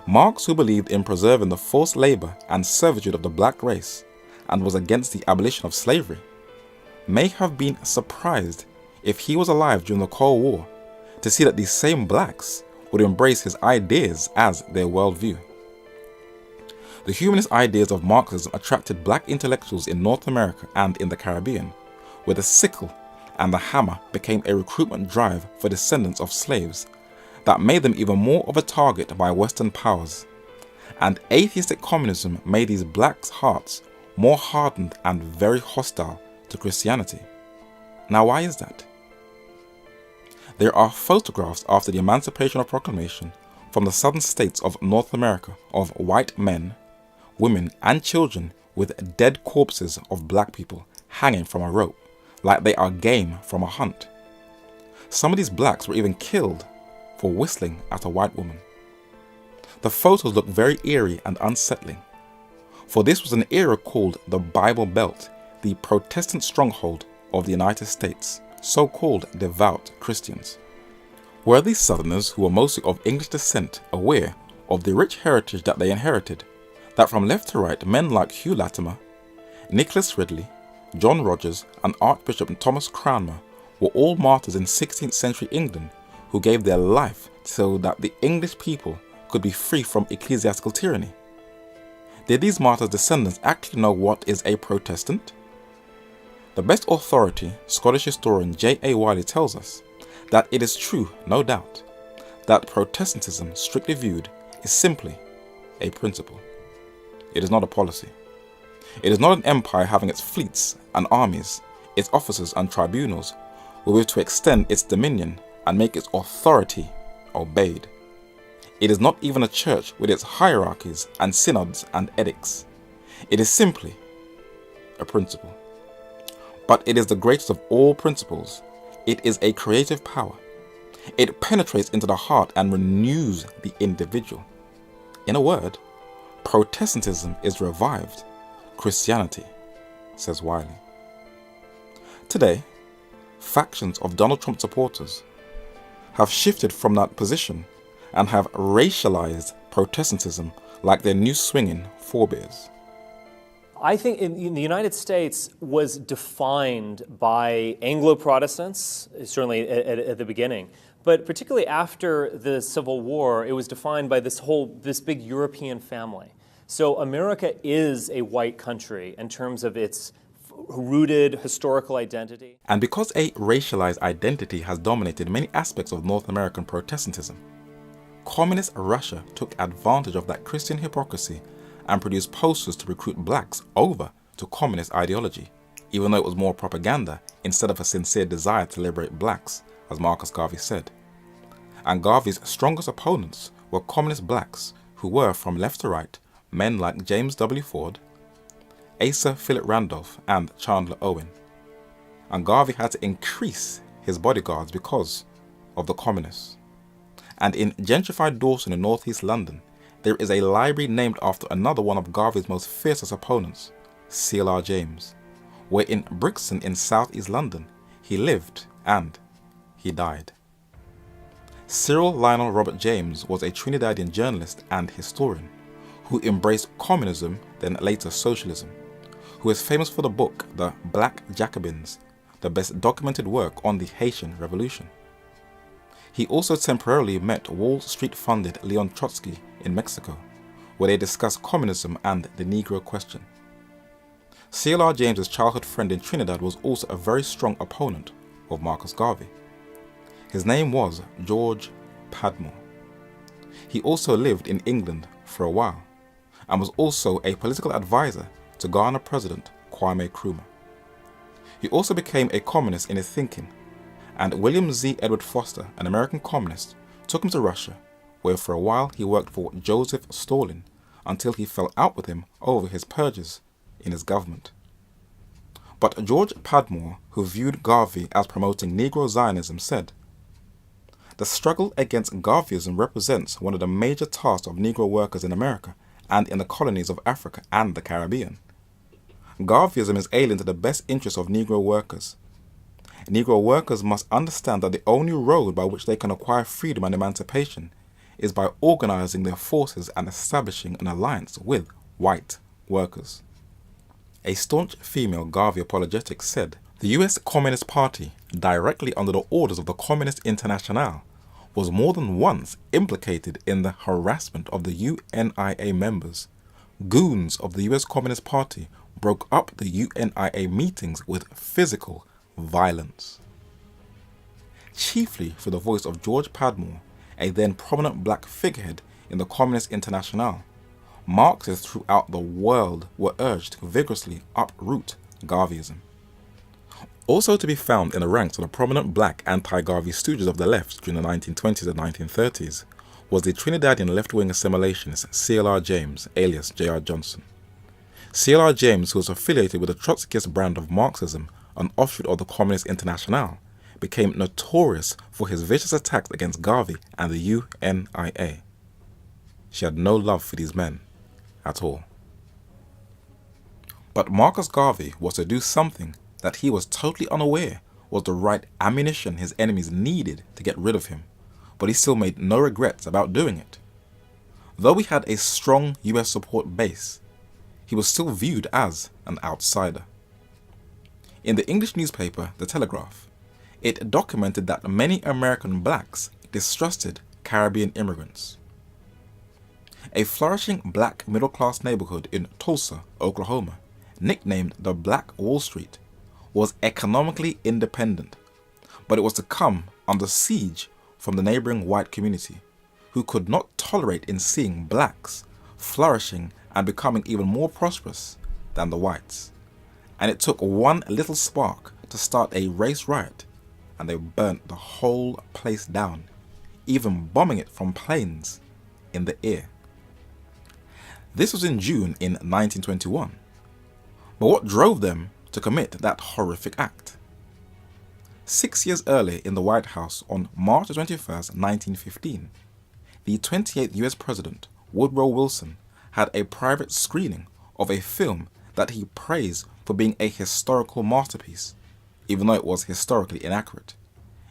S1: Marx, who believed in preserving the forced labor and servitude of the black race and was against the abolition of slavery, may have been surprised, if he was alive during the Cold War, to see that these same blacks would embrace his ideas as their worldview. The humanist ideas of Marxism attracted black intellectuals in North America and in the Caribbean, where the sickle and the hammer became a recruitment drive for descendants of slaves that made them even more of a target by Western powers. And atheistic communism made these blacks' hearts more hardened and very hostile to Christianity. Now, why is that? There are photographs after the Emancipation Proclamation from the southern states of North America of white men, women and children with dead corpses of black people hanging from a rope like they are game from a hunt. Some of these blacks were even killed for whistling at a white woman. The photos look very eerie and unsettling, for this was an era called the Bible Belt, the Protestant stronghold of the United States, so-called devout Christians. Were these Southerners, who were mostly of English descent, aware of the rich heritage that they inherited, that from left to right men like Hugh Latimer, Nicholas Ridley, John Rogers and Archbishop Thomas Cranmer were all martyrs in 16th century England who gave their life so that the English people could be free from ecclesiastical tyranny? Did these martyrs' descendants actually know what is a Protestant? The best authority, Scottish historian J.A. Wiley, tells us that it is true, no doubt, that Protestantism, strictly viewed, is simply a principle. It is not a policy. It is not an empire having its fleets and armies, its officers and tribunals, wherewith to extend its dominion and make its authority obeyed. It is not even a church with its hierarchies and synods and edicts. It is simply a principle. But it is the greatest of all principles. It is a creative power. It penetrates into the heart and renews the individual. In a word, Protestantism is revived Christianity, says Wiley. Today, factions of Donald Trump supporters have shifted from that position and have racialized Protestantism like their new swinging forebears.
S9: I think in the United States was defined by Anglo-Protestants, certainly at the beginning, but particularly after the Civil War, it was defined by this big European family. So America is a white country in terms of its rooted historical identity.
S1: And because a racialized identity has dominated many aspects of North American Protestantism, Communist Russia took advantage of that Christian hypocrisy and produced posters to recruit blacks over to communist ideology, even though it was more propaganda instead of a sincere desire to liberate blacks, as Marcus Garvey said. And Garvey's strongest opponents were communist blacks who were, from left to right, men like James W. Ford, Asa Philip Randolph, and Chandler Owen. And Garvey had to increase his bodyguards because of the communists. And in gentrified Dawson in northeast London, there is a library named after another one of Garvey's most fiercest opponents, C.L.R. James, where in Brixton in southeast London, he lived and he died. Cyril Lionel Robert James was a Trinidadian journalist and historian who embraced communism, then later socialism, who is famous for the book The Black Jacobins, the best documented work on the Haitian Revolution. He also temporarily met Wall Street-funded Leon Trotsky in Mexico, where they discussed communism and the Negro question. C.L.R. James's childhood friend in Trinidad was also a very strong opponent of Marcus Garvey. His name was George Padmore. He also lived in England for a while, and was also a political advisor to Ghana President Kwame Nkrumah. He also became a communist in his thinking, and William Z. Edward Foster, an American communist, took him to Russia, where for a while he worked for Joseph Stalin until he fell out with him over his purges in his government. But George Padmore, who viewed Garvey as promoting Negro Zionism, said, "The struggle against Garveyism represents one of the major tasks of Negro workers in America and in the colonies of Africa and the Caribbean. Garveyism is alien to the best interests of Negro workers. Negro workers must understand that the only road by which they can acquire freedom and emancipation is by organizing their forces and establishing an alliance with white workers." A staunch female Garvey apologetic said, "The US Communist Party, directly under the orders of the Communist Internationale, was more than once implicated in the harassment of the UNIA members. Goons of the US Communist Party broke up the UNIA meetings with physical violence." Chiefly through the voice of George Padmore, a then prominent black figurehead in the Communist Internationale, Marxists throughout the world were urged to vigorously uproot Garveyism. Also to be found in the ranks of the prominent black anti-Garvey stooges of the left during the 1920s and 1930s was the Trinidadian left-wing assimilationist C.L.R. James, alias J.R. Johnson. C.L.R. James, who was affiliated with the Trotskyist brand of Marxism, an offshoot of the Communist Internationale, became notorious for his vicious attacks against Garvey and the UNIA. She had no love for these men at all. But Marcus Garvey was to do something that he was totally unaware was the right ammunition his enemies needed to get rid of him, but he still made no regrets about doing it. Though he had a strong US support base, he was still viewed as an outsider. In the English newspaper, The Telegraph, it documented that many American blacks distrusted Caribbean immigrants. A flourishing black middle-class neighborhood in Tulsa, Oklahoma, nicknamed the Black Wall Street, was economically independent, but it was to come under siege from the neighboring white community, who could not tolerate in seeing blacks flourishing and becoming even more prosperous than the whites. And it took one little spark to start a race riot, and they burnt the whole place down, even bombing it from planes in the air. This was in June in 1921. But what drove them to commit that horrific act? 6 years earlier in the White House, on March 21st, 1915, the 28th US President, Woodrow Wilson, had a private screening of a film that he praised for being a historical masterpiece, even though it was historically inaccurate.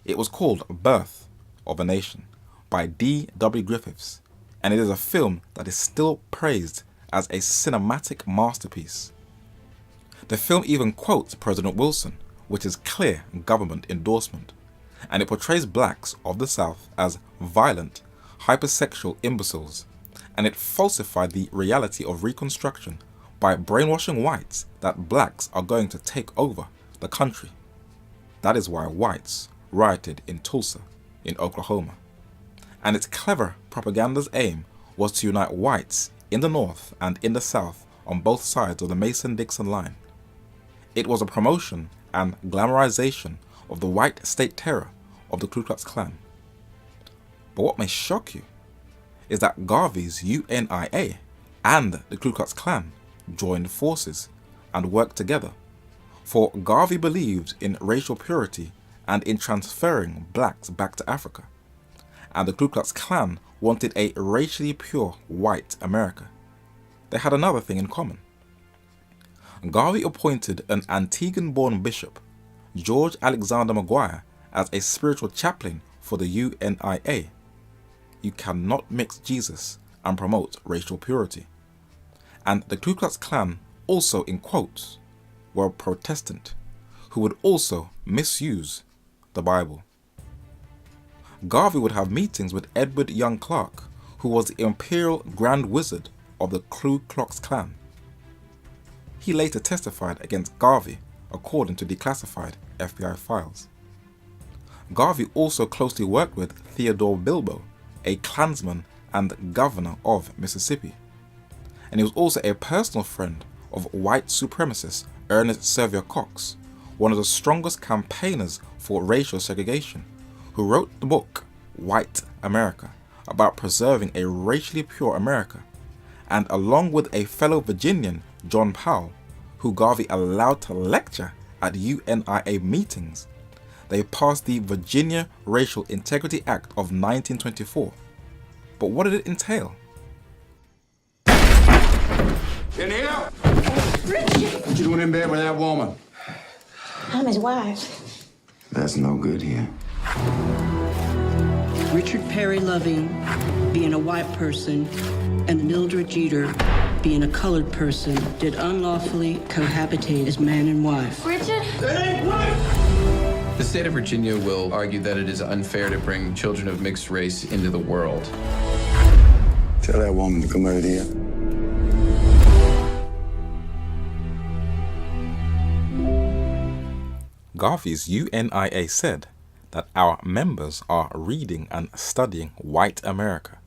S1: It was called Birth of a Nation by D.W. Griffiths, and it is a film that is still praised as a cinematic masterpiece The film even quotes President Wilson, which is clear government endorsement, and it portrays blacks of the South as violent, hypersexual imbeciles, and it falsified the reality of Reconstruction by brainwashing whites that blacks are going to take over the country. That is why whites rioted in Tulsa, in Oklahoma. And its clever propaganda's aim was to unite whites in the North and in the South on both sides of the Mason-Dixon line. It was a promotion and glamorization of the white state terror of the Ku Klux Klan. But what may shock you is that Garvey's UNIA and the Ku Klux Klan joined forces and worked together, for Garvey believed in racial purity and in transferring blacks back to Africa, and the Ku Klux Klan wanted a racially pure white America. They had another thing in common. Garvey appointed an Antiguan-born bishop, George Alexander Maguire, as a spiritual chaplain for the UNIA. You cannot mix Jesus and promote racial purity. And the Ku Klux Klan also, in quotes, were Protestant, who would also misuse the Bible. Garvey would have meetings with Edward Young Clark, who was the Imperial Grand Wizard of the Ku Klux Klan. He later testified against Garvey according to declassified FBI files. Garvey also closely worked with Theodore Bilbo, a Klansman and governor of Mississippi. And he was also a personal friend of white supremacist Ernest Sevier Cox, one of the strongest campaigners for racial segregation, who wrote the book White America about preserving a racially pure America, and along with a fellow Virginian, John Powell, who Garvey allowed to lecture at UNIA meetings, they passed the Virginia Racial Integrity Act of 1924. But what did it entail?
S2: In here?
S8: Richard!
S2: What you doing in bed with that woman?
S8: I'm his wife.
S2: That's no good here.
S10: Richard Perry Loving being a white person and Mildred Jeter being a colored person did unlawfully cohabitate as man and wife.
S8: Richard?
S2: That ain't right!
S11: The state of Virginia will argue that it is unfair to bring children of mixed race into the world.
S2: Tell that woman to come out here.
S1: Garvey's UNIA said that our members are reading and studying White America,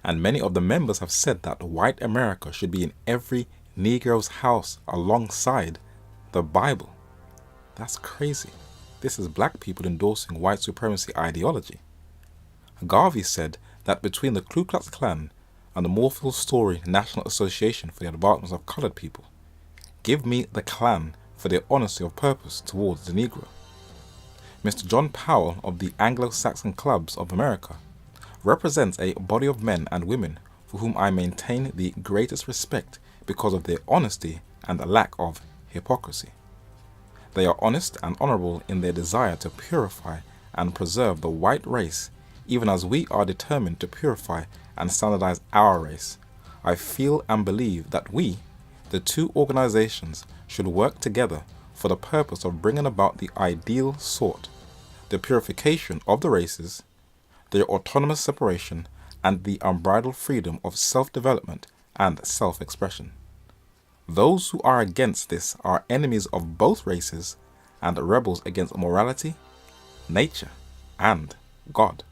S1: and many of the members have said that White America should be in every Negro's house alongside the Bible. That's crazy. This is black people endorsing white supremacy ideology. Garvey said that between the Ku Klux Klan and the Morphle Story National Association for the Advancement of Colored People, give me the Klan for their honesty of purpose towards the Negro. Mr. John Powell of the Anglo-Saxon Clubs of America represents a body of men and women for whom I maintain the greatest respect because of their honesty and the lack of hypocrisy. They are honest and honorable in their desire to purify and preserve the white race, even as we are determined to purify and standardize our race. I feel and believe that we, the two organizations, should work together for the purpose of bringing about the ideal sort, the purification of the races, their autonomous separation, and the unbridled freedom of self-development and self-expression. Those who are against this are enemies of both races and rebels against morality, nature, and God.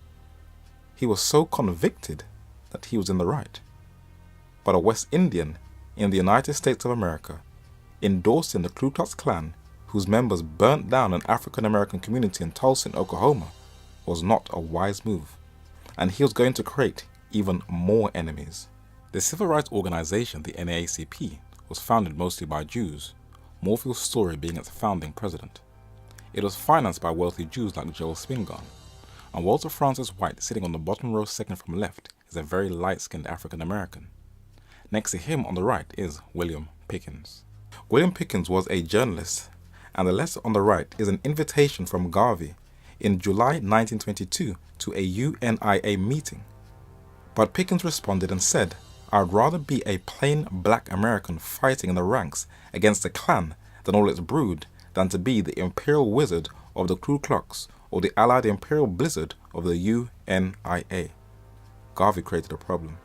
S1: He was so convicted that he was in the right. But a West Indian in the United States of America, endorsing the Ku Klux Klan, whose members burnt down an African American community in Tulsa, Oklahoma, was not a wise move, and he was going to create even more enemies. The civil rights organization, the NAACP, was founded mostly by Jews, Morphle Story being its founding president. It was financed by wealthy Jews like Joel Spingarn, and Walter Francis White, sitting on the bottom row second from left, is a very light-skinned African American. Next to him on the right is William Pickens. William Pickens was a journalist, and the letter on the right is an invitation from Garvey in July 1922 to a UNIA meeting. But Pickens responded and said, "I'd rather be a plain black American fighting in the ranks against the Klan than all its brood than to be the imperial wizard of the Ku Klux or the allied imperial blizzard of the UNIA. Garvey created a problem.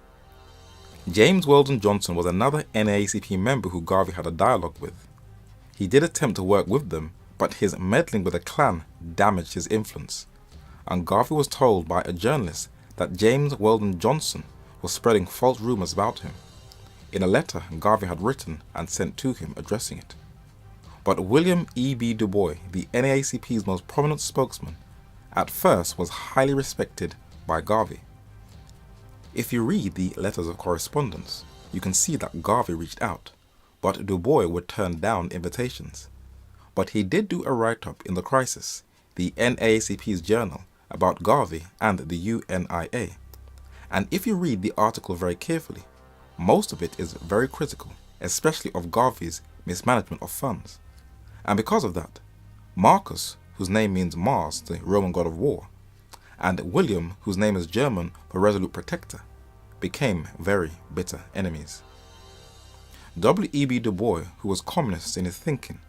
S1: James Weldon Johnson was another NAACP member who Garvey had a dialogue with. He did attempt to work with them, but his meddling with the Klan damaged his influence, and Garvey was told by a journalist that James Weldon Johnson was spreading false rumors about him, in a letter Garvey had written and sent to him addressing it. But William E.B. Du Bois, the NAACP's most prominent spokesman, at first was highly respected by Garvey. If you read the letters of correspondence, you can see that Garvey reached out, but Du Bois would turn down invitations. But he did do a write-up in The Crisis, the NAACP's journal, about Garvey and the UNIA. And if you read the article very carefully, most of it is very critical, especially of Garvey's mismanagement of funds. And because of that, Marcus, whose name means Mars, the Roman god of war, and William, whose name is German for resolute protector, became very bitter enemies. W.E.B. Du Bois, who was communist in his thinking,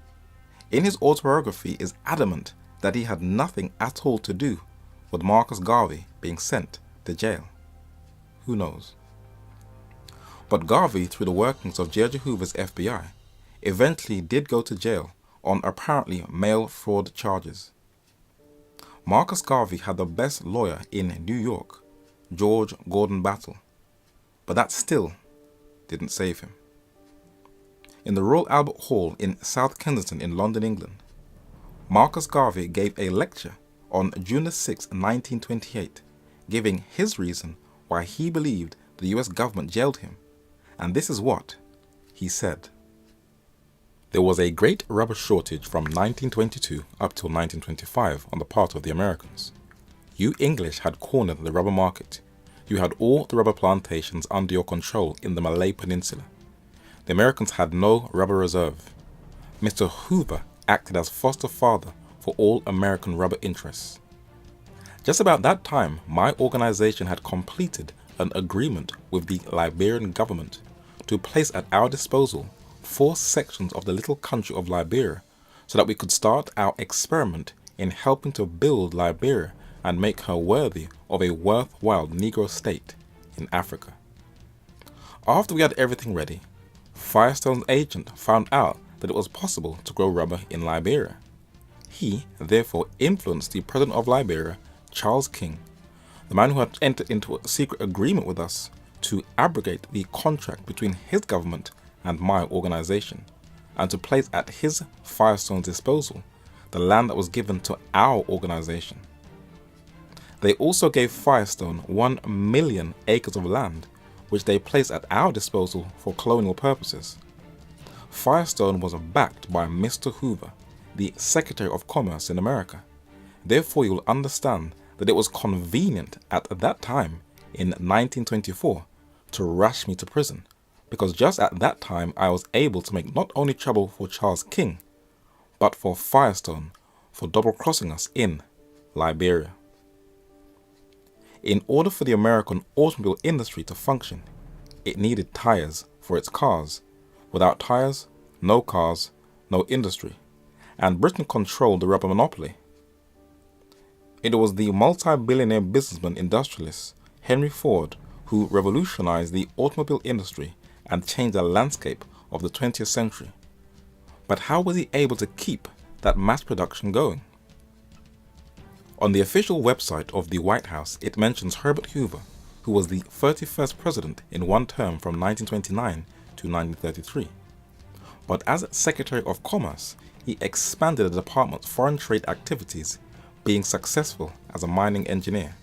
S1: in his autobiography is adamant that he had nothing at all to do with Marcus Garvey being sent to jail. Who knows? But Garvey, through the workings of J. Edgar Hoover's FBI, eventually did go to jail on apparently mail fraud charges. Marcus Garvey had the best lawyer in New York, George Gordon Battle, but that still didn't save him. In the Royal Albert Hall in South Kensington in London, England, Marcus Garvey gave a lecture on June 6, 1928, giving his reason why he believed the US government jailed him, and this is what he said. There was a great rubber shortage from 1922 up till 1925 on the part of the Americans. You English had cornered the rubber market. You had all the rubber plantations under your control in the Malay Peninsula. The Americans had no rubber reserve. Mr. Hoover acted as foster father for all American rubber interests. Just about that time, my organization had completed an agreement with the Liberian government to place at our disposal 4 sections of the little country of Liberia so that we could start our experiment in helping to build Liberia and make her worthy of a worthwhile Negro state in Africa. After we had everything ready, Firestone's agent found out that it was possible to grow rubber in Liberia. He, therefore, influenced the president of Liberia, Charles King, the man who had entered into a secret agreement with us, to abrogate the contract between his government and my organization, and to place at his Firestone's disposal the land that was given to our organization. They also gave Firestone 1 million acres of land, which they placed at our disposal for colonial purposes. Firestone was backed by Mr. Hoover, the Secretary of Commerce in America. Therefore, you will understand that it was convenient at that time, in 1924, to rush me to prison, because just at that time I was able to make not only trouble for Charles King, but for Firestone for double-crossing us in Liberia. In order for the American automobile industry to function, it needed tires for its cars. Without tires, no cars, no industry, and Britain controlled the rubber monopoly. It was the multi-billionaire businessman industrialist Henry Ford who revolutionized the automobile industry and changed the landscape of the 20th century. But how was he able to keep that mass production going? On the official website of the White House, it mentions Herbert Hoover, who was the 31st president in one term from 1929 to 1933. But as Secretary of Commerce, he expanded the department's foreign trade activities, being successful as a mining engineer.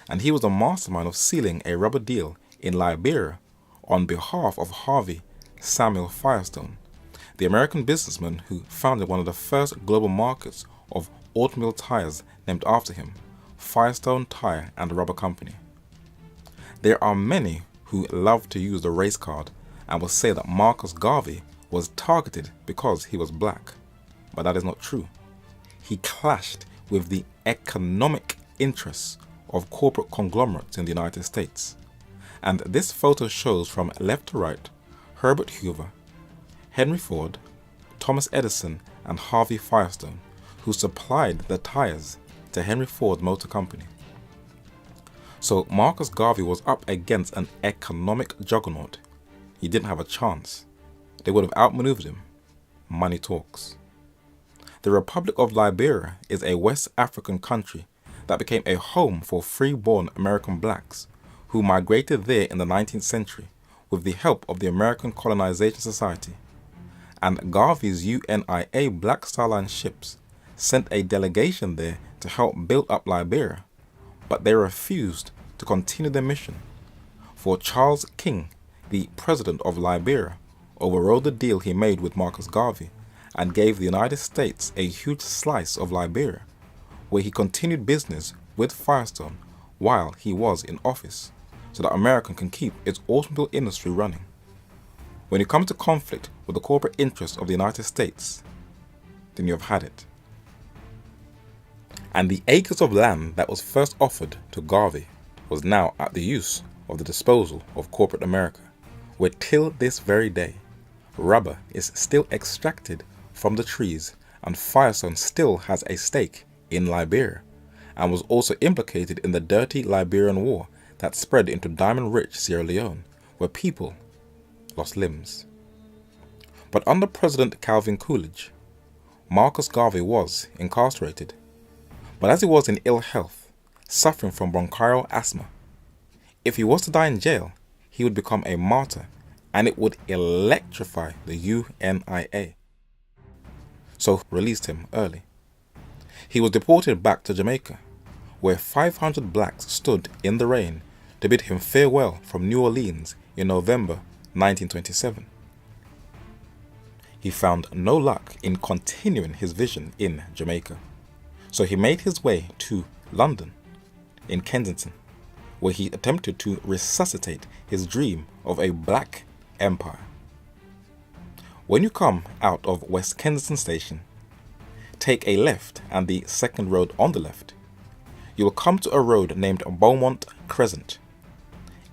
S1: And he was the mastermind of sealing a rubber deal in Liberia on behalf of Harvey Samuel Firestone, the American businessman who founded one of the first global markets of automobile tires named after him, Firestone Tire and Rubber Company. There are many who love to use the race card and will say that Marcus Garvey was targeted because he was black, but that is not true. He clashed with the economic interests of corporate conglomerates in the United States. And this photo shows from left to right Herbert Hoover, Henry Ford, Thomas Edison and Harvey Firestone, who supplied the tires to Henry Ford Motor Company. So Marcus Garvey was up against an economic juggernaut. He didn't have a chance. They would have outmaneuvered him. Money talks. The Republic of Liberia is a West African country that became a home for free-born American blacks who migrated there in the 19th century with the help of the American Colonization Society. And Garvey's UNIA Black Star Line ships sent a delegation there to help build up Liberia, but they refused to continue their mission, for Charles King, the president of Liberia, overrode the deal he made with Marcus Garvey and gave the United States a huge slice of Liberia, where he continued business with Firestone while he was in office, so that America can keep its automobile industry running. When you come to conflict with the corporate interests of the United States, then you have had it. And the acres of land that was first offered to Garvey was now at the use of the disposal of corporate America, where till this very day, rubber is still extracted from the trees and Firestone still has a stake in Liberia, and was also implicated in the dirty Liberian War that spread into diamond-rich Sierra Leone, where people lost limbs. But under President Calvin Coolidge, Marcus Garvey was incarcerated. But as he was in ill health, suffering from bronchial asthma, if he was to die in jail, he would become a martyr and it would electrify the UNIA. So released him early. He was deported back to Jamaica, where 500 blacks stood in the rain to bid him farewell from New Orleans in November 1927. He found no luck in continuing his vision in Jamaica, so he made his way to London, in Kensington, where he attempted to resuscitate his dream of a black empire. When you come out of West Kensington Station, take a left and the second road on the left, you will come to a road named Beaumont Crescent.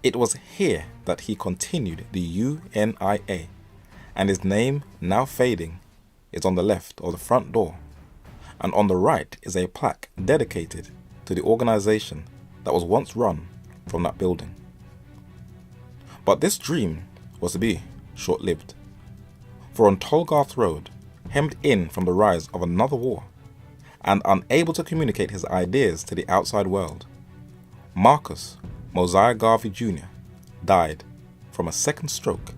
S1: It was here that he continued the UNIA, and his name, now fading, is on the left of the front door, and on the right is a plaque dedicated to the organization that was once run from that building. But this dream was to be short-lived, for on Tolgarth Road, hemmed in from the rise of another war, and unable to communicate his ideas to the outside world, Marcus Mosiah Garvey Jr. died from a second stroke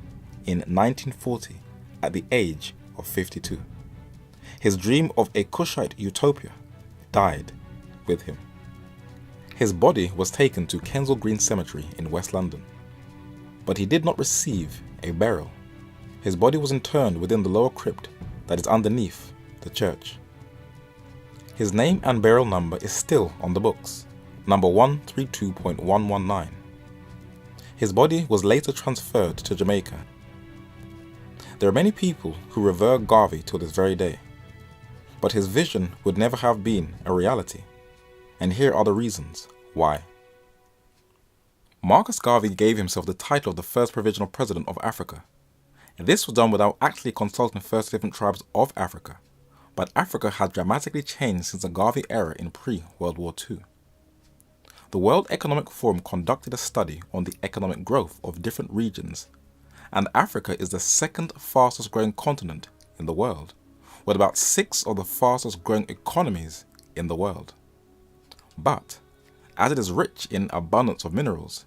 S1: in 1940 at the age of 52. His dream of a Cushite utopia died with him. His body was taken to Kensal Green Cemetery in West London, but he did not receive a burial. His body was interned within the lower crypt that is underneath the church. His name and burial number is still on the books, number 132.119. His body was later transferred to Jamaica. There are many people who revere Garvey till this very day, but his vision would never have been a reality, and here are the reasons why. Marcus Garvey gave himself the title of the first provisional president of Africa. This was done without actually consulting first different tribes of Africa, but Africa had dramatically changed since the Garvey era in pre-World War II. The World Economic Forum conducted a study on the economic growth of different regions, and Africa is the second fastest growing continent in the world, with about 6 of the fastest growing economies in the world. But, as it is rich in abundance of minerals,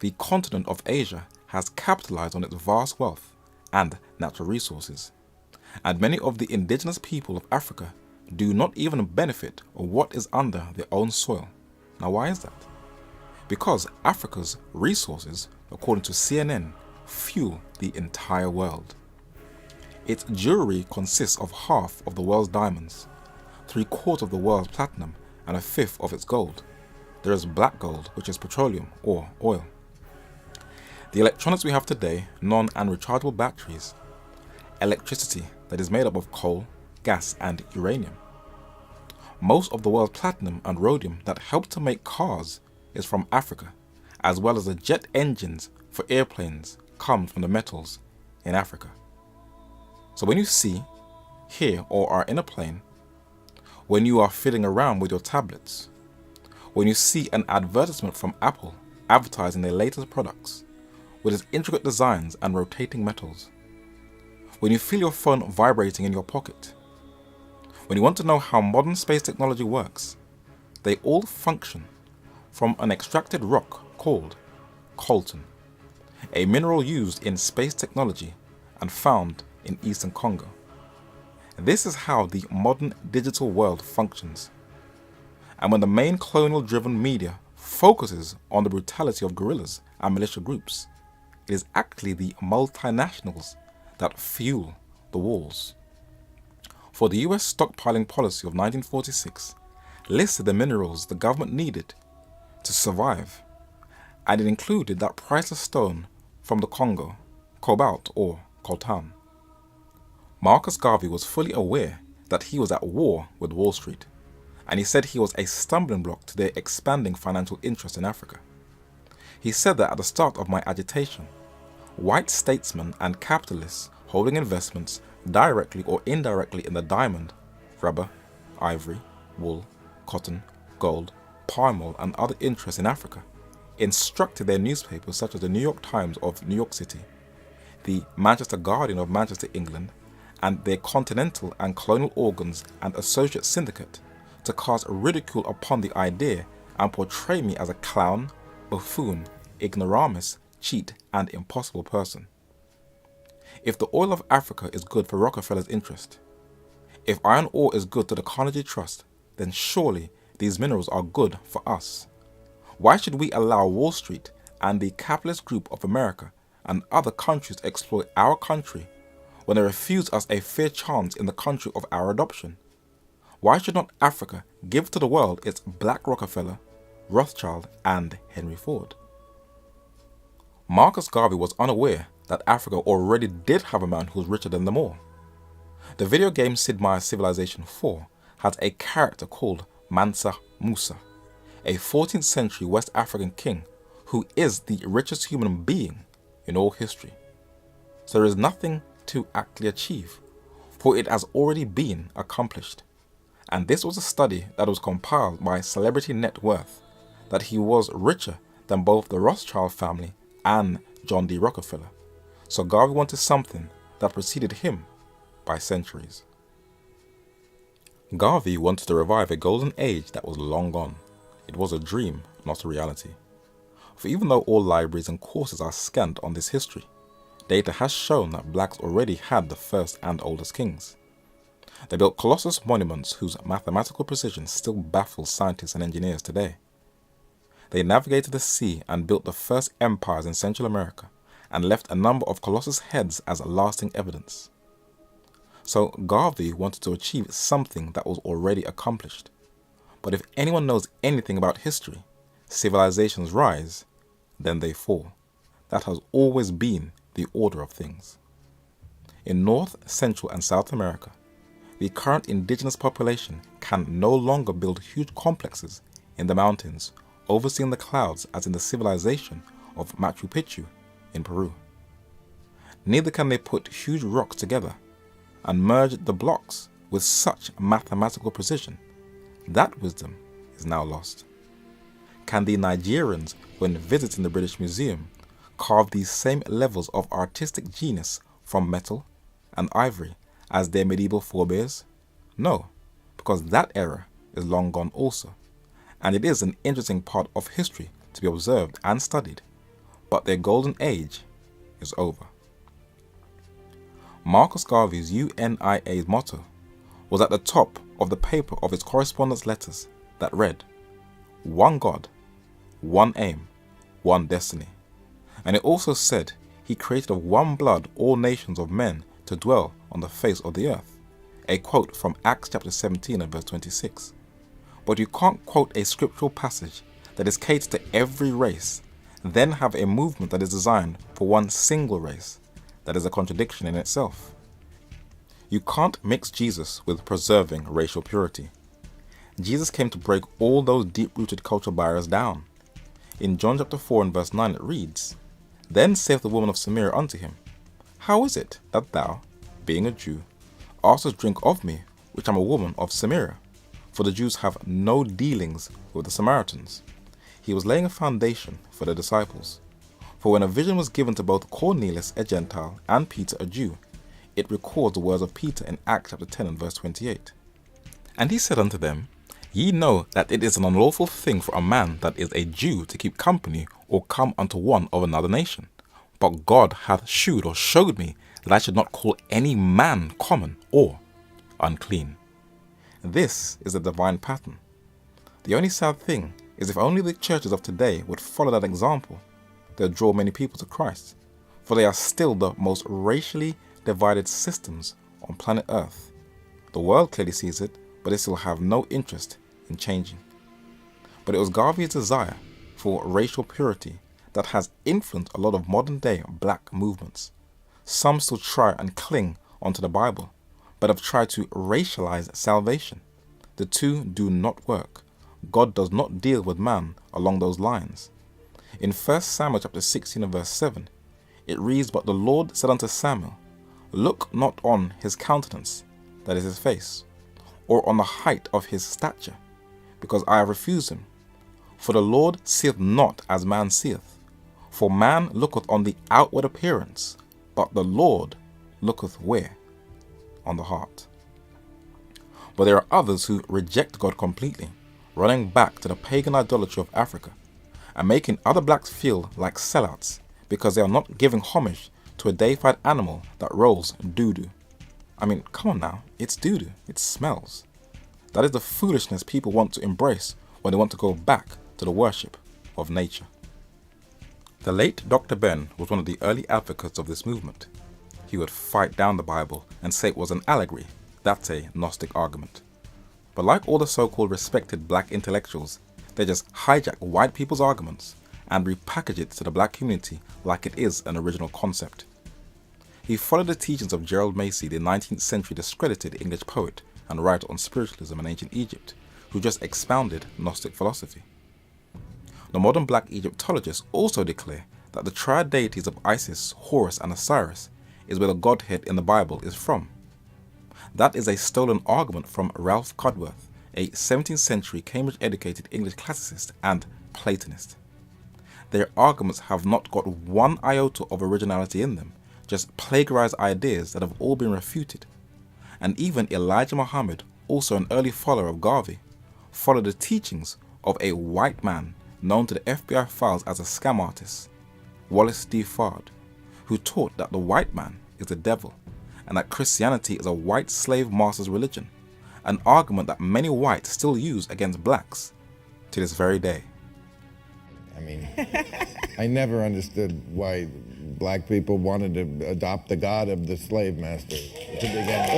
S1: the continent of Asia has capitalized on its vast wealth and natural resources, and many of the indigenous people of Africa do not even benefit of what is under their own soil. Now, why is that? Because Africa's resources, according to CNN, fuel the entire world. Its jewelry consists of half of the world's diamonds, 3/4 of the world's platinum, and 1/5 of its gold. There is black gold, which is petroleum or oil. The electronics we have today, non- and rechargeable batteries, electricity that is made up of coal, gas, and uranium. Most of the world's platinum and rhodium that helps to make cars is from Africa, as well as the jet engines for airplanes come from the metals in Africa. So when you see here or are in a plane, when you are fiddling around with your tablets, when you see an advertisement from Apple advertising their latest products with its intricate designs and rotating metals, when you feel your phone vibrating in your pocket, when you want to know how modern space technology works, they all function from an extracted rock called coltan, a mineral used in space technology and found in eastern Congo. This is how the modern digital world functions. And when the main colonial-driven media focuses on the brutality of guerrillas and militia groups, it is actually the multinationals that fuel the wars. For the US stockpiling policy of 1946 listed the minerals the government needed to survive, and it included that priceless stone from the Congo, cobalt or coltan. Marcus Garvey was fully aware that he was at war with Wall Street, and he said he was a stumbling block to their expanding financial interest in Africa. He said that at the start of my agitation, white statesmen and capitalists holding investments directly or indirectly in the diamond, rubber, ivory, wool, cotton, gold, palm oil and other interests in Africa instructed their newspapers such as the New York Times of New York City, the Manchester Guardian of Manchester, England, and their continental and colonial organs and associate syndicate to cast ridicule upon the idea and portray me as a clown, buffoon, ignoramus, cheat, and impossible person. If the oil of Africa is good for Rockefeller's interest, if iron ore is good to the Carnegie Trust, then surely these minerals are good for us. Why should we allow Wall Street and the capitalist group of America and other countries to exploit our country when they refuse us a fair chance in the country of our adoption? Why should not Africa give to the world its Black Rockefeller, Rothschild, and Henry Ford? Marcus Garvey was unaware that Africa already did have a man who was richer than them all. The video game Sid Meier's Civilization 4 has a character called Mansa Musa, a 14th century West African king who is the richest human being in all history. So there is nothing to actually achieve, for it has already been accomplished. And this was a study that was compiled by Celebrity Net Worth, that he was richer than both the Rothschild family and John D. Rockefeller. So Garvey wanted something that preceded him by centuries. Garvey wanted to revive a golden age that was long gone. It was a dream, not a reality. For even though all libraries and courses are scant on this history, data has shown that blacks already had the first and oldest kings. They built colossal monuments whose mathematical precision still baffles scientists and engineers today. They navigated the sea and built the first empires in Central America and left a number of colossus heads as lasting evidence. So Garvey wanted to achieve something that was already accomplished. But if anyone knows anything about history, civilizations rise, then they fall. That has always been the order of things. In North, Central and South America, the current indigenous population can no longer build huge complexes in the mountains overseeing the clouds as in the civilization of Machu Picchu in Peru. Neither can they put huge rocks together and merge the blocks with such mathematical precision. That wisdom is now lost. Can the Nigerians, when visiting the British Museum, carve these same levels of artistic genius from metal and ivory as their medieval forebears? No, because that era is long gone also, and it is an interesting part of history to be observed and studied, but their golden age is over. Marcus Garvey's UNIA's motto was at the top of the paper of his correspondence letters that read, "One God, one aim, one destiny." And it also said he created of one blood all nations of men to dwell on the face of the earth, a quote from Acts chapter 17 and verse 26. But you can't quote a scriptural passage that is catered to every race, then have a movement that is designed for one single race. That is a contradiction in itself. You can't mix Jesus with preserving racial purity. Jesus came to break all those deep-rooted cultural barriers down. In John chapter 4 and verse 9 it reads, "Then saith the woman of Samaria unto him, How is it that thou, being a Jew, ask us drink of me, which am a woman of Samaria, for the Jews have no dealings with the Samaritans. He was laying a foundation for the disciples. For when a vision was given to both Cornelius, a Gentile, and Peter, a Jew, it records the words of Peter in Acts chapter 10 and verse 28. And he said unto them, Ye know that it is an unlawful thing for a man that is a Jew to keep company or come unto one of another nation. But God hath shewed or showed me that I should not call any man common or unclean. This is a divine pattern. The only sad thing is if only the churches of today would follow that example, they'll draw many people to Christ, for they are still the most racially divided systems on planet Earth. The world clearly sees it, but they still have no interest in changing. But it was Garvey's desire for racial purity that has influenced a lot of modern day black movements. Some still try and cling onto the Bible, but have tried to racialize salvation. The two do not work. God does not deal with man along those lines. In 1 Samuel chapter 16 and verse 7, it reads, But the Lord said unto Samuel, Look not on his countenance, that is his face, or on the height of his stature, because I have refused him. For the Lord seeth not as man seeth. For man looketh on the outward appearance, but the Lord looketh where? On the heart. But there are others who reject God completely, running back to the pagan idolatry of Africa, and making other blacks feel like sellouts because they are not giving homage to a deified animal that rolls doo-doo. I mean, come on now, it's doo-doo, it smells. That is the foolishness people want to embrace when they want to go back to the worship of nature. The late Dr. Ben was one of the early advocates of this movement. He would fight down the Bible and say it was an allegory. That's a Gnostic argument. But like all the so-called respected black intellectuals, they just hijack white people's arguments and repackage it to the black community like it is an original concept. He followed the teachings of Gerald Macy, the 19th century discredited English poet and writer on spiritualism in ancient Egypt, who just expounded Gnostic philosophy. The modern black Egyptologists also declare that the triad deities of Isis, Horus and Osiris is where the Godhead in the Bible is from. That is a stolen argument from Ralph Cudworth, a 17th century Cambridge-educated English classicist and Platonist. Their arguments have not got one iota of originality in them, just plagiarized ideas that have all been refuted. And even Elijah Muhammad, also an early follower of Garvey, followed the teachings of a white man known to the FBI files as a scam artist, Wallace D. Fard, who taught that the white man is the devil and that Christianity is a white slave master's religion, an argument that many whites still use against blacks to this very day.
S12: I mean, I never understood why black people wanted to adopt the God of the slave master to begin with.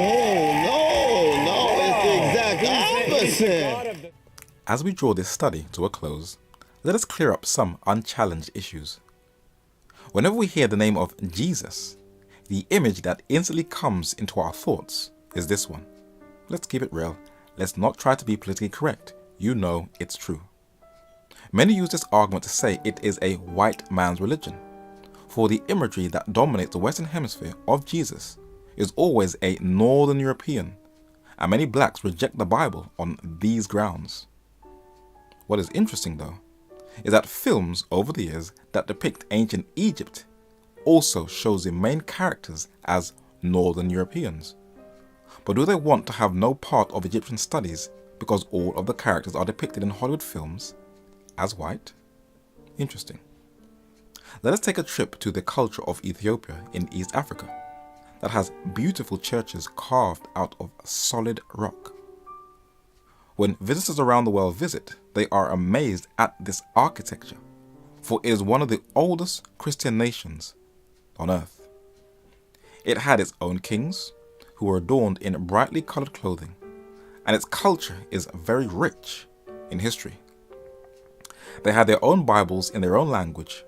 S13: No, it's the exact opposite.
S1: As we draw this study to a close, let us clear up some unchallenged issues. Whenever we hear the name of Jesus, the image that instantly comes into our thoughts is this one. Let's keep it real. Let's not try to be politically correct. You know it's true. Many use this argument to say it is a white man's religion, for the imagery that dominates the Western Hemisphere of Jesus is always a Northern European, and many blacks reject the Bible on these grounds. What is interesting though, is that films over the years that depict ancient Egypt also shows the main characters as Northern Europeans. But do they want to have no part of Egyptian studies because all of the characters are depicted in Hollywood films as white? Interesting. Let us take a trip to the culture of Ethiopia in East Africa that has beautiful churches carved out of solid rock. When visitors around the world visit, they are amazed at this architecture, for it is one of the oldest Christian nations on earth. It had its own kings, who were adorned in brightly colored clothing, and its culture is very rich in history. They had their own Bibles in their own language,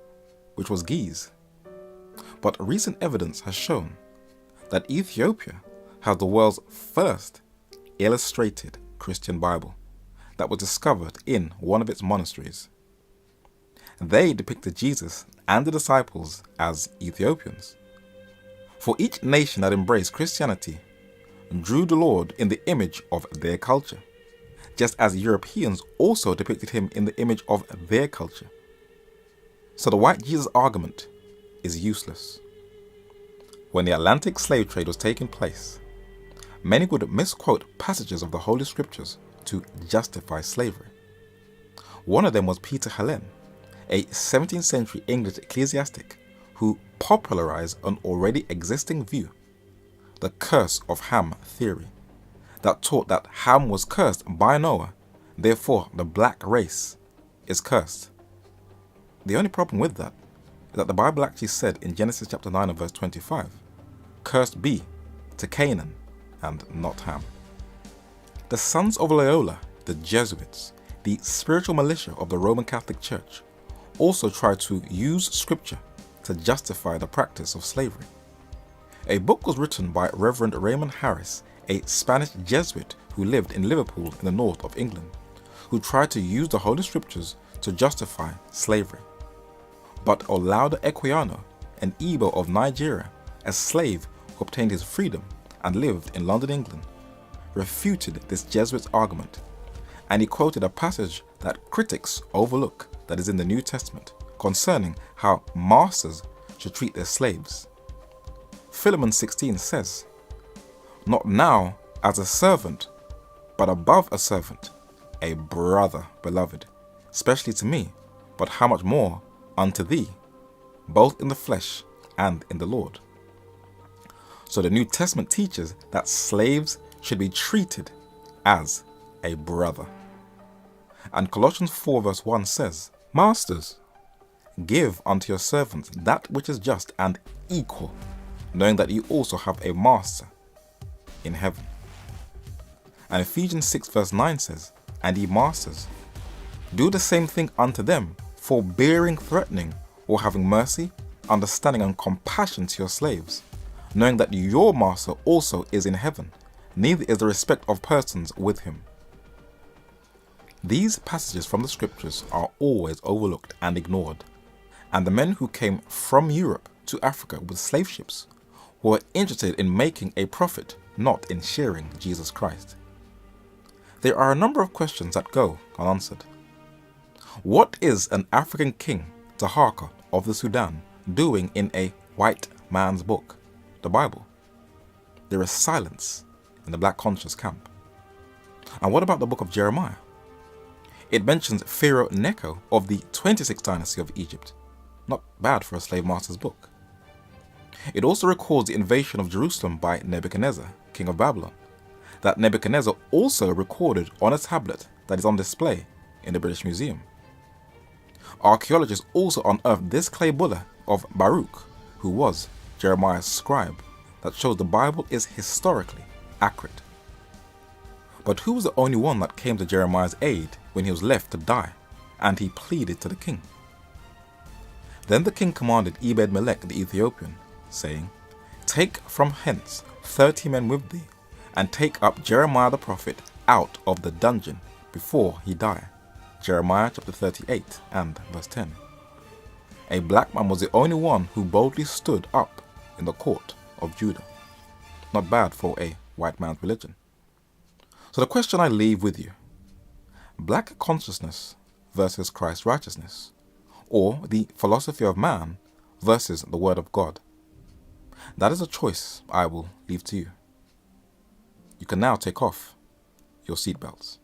S1: which was Ge'ez. But recent evidence has shown that Ethiopia has the world's first illustrated Christian Bible that was discovered in one of its monasteries. They depicted Jesus and the disciples as Ethiopians. For each nation that embraced Christianity, drew the Lord in the image of their culture, just as Europeans also depicted him in the image of their culture. So the white Jesus argument is useless. When the Atlantic slave trade was taking place, many would misquote passages of the Holy Scriptures to justify slavery. One of them was Peter Helen, a 17th century English ecclesiastic who popularized an already existing view, the curse of Ham theory, that taught that Ham was cursed by Noah, therefore the black race is cursed. The only problem with that is that the Bible actually said in Genesis chapter 9 and verse 25, "Cursed be to Canaan and not Ham." The Sons of Loyola, the Jesuits, the spiritual militia of the Roman Catholic Church, also tried to use scripture to justify the practice of slavery. A book was written by Reverend Raymond Harris, a Spanish Jesuit who lived in Liverpool in the north of England, who tried to use the Holy Scriptures to justify slavery. But Olaudah Equiano, an Igbo of Nigeria, a slave who obtained his freedom and lived in London, England, refuted this Jesuit's argument, and he quoted a passage that critics overlook that is in the New Testament concerning how masters should treat their slaves. Philemon 16 says, "Not now as a servant, but above a servant, a brother, beloved, especially to me, but how much more unto thee, both in the flesh and in the Lord." So the New Testament teaches that slaves should be treated as a brother. And Colossians 4 verse 1 says, "Masters, give unto your servants that which is just and equal, knowing that you also have a master in heaven." And Ephesians 6 verse 9 says, "And ye masters, do the same thing unto them, forbearing, threatening, or having mercy, understanding, and compassion to your slaves, knowing that your master also is in heaven, neither is the respect of persons with him." These passages from the scriptures are always overlooked and ignored, and the men who came from Europe to Africa with slave ships were interested in making a profit, not in sharing Jesus Christ. There are a number of questions that go unanswered. What is an African king, Taharka of the Sudan, doing in a white man's book, the Bible? There is silence in the black conscious camp. And what about the book of Jeremiah? It mentions Pharaoh Necho of the 26th dynasty of Egypt. Not bad for a slave master's book. It also records the invasion of Jerusalem by Nebuchadnezzar, king of Babylon, that Nebuchadnezzar also recorded on a tablet that is on display in the British Museum. Archaeologists also unearthed this clay bulla of Baruch, who was Jeremiah's scribe, that shows the Bible is historically accurate. But who was the only one that came to Jeremiah's aid when he was left to die, and he pleaded to the king? Then the king commanded Ebed-melech the Ethiopian, saying, "Take from hence 30 men with thee, and take up Jeremiah the prophet out of the dungeon before he die." Jeremiah chapter 38 and verse 10. A black man was the only one who boldly stood up in the court of Judah. Not bad for a white man's religion. So the question I leave with you: black consciousness versus Christ's righteousness, or the philosophy of man versus the word of God? That is a choice I will leave to you. You can now take off your seatbelts.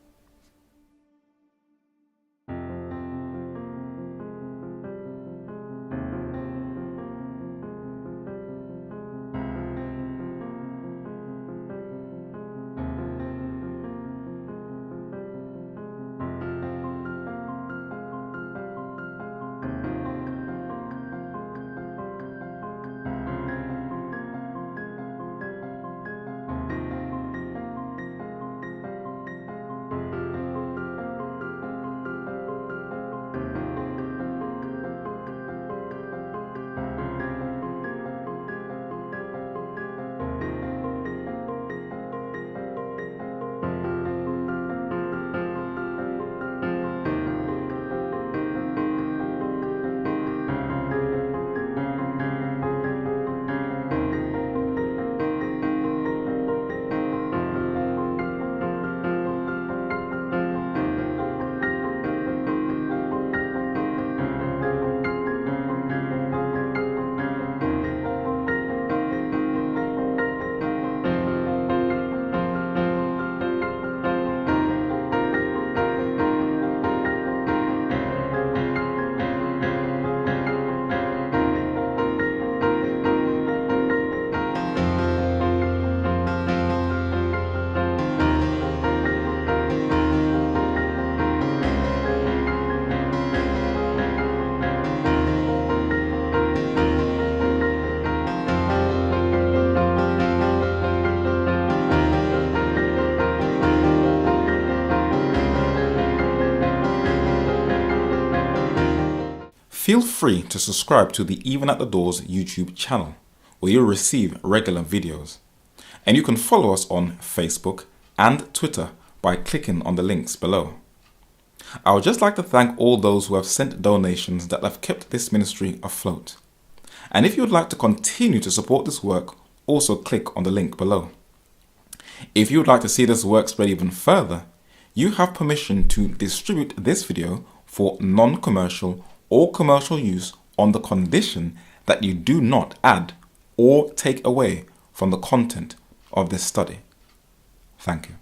S1: Feel free to subscribe to the Even at the Doors YouTube channel, where you'll receive regular videos. And you can follow us on Facebook and Twitter by clicking on the links below. I would just like to thank all those who have sent donations that have kept this ministry afloat. And if you would like to continue to support this work, also click on the link below. If you would like to see this work spread even further, you have permission to distribute this video for non-commercial or commercial use on the condition that you do not add or take away from the content of this study. Thank you.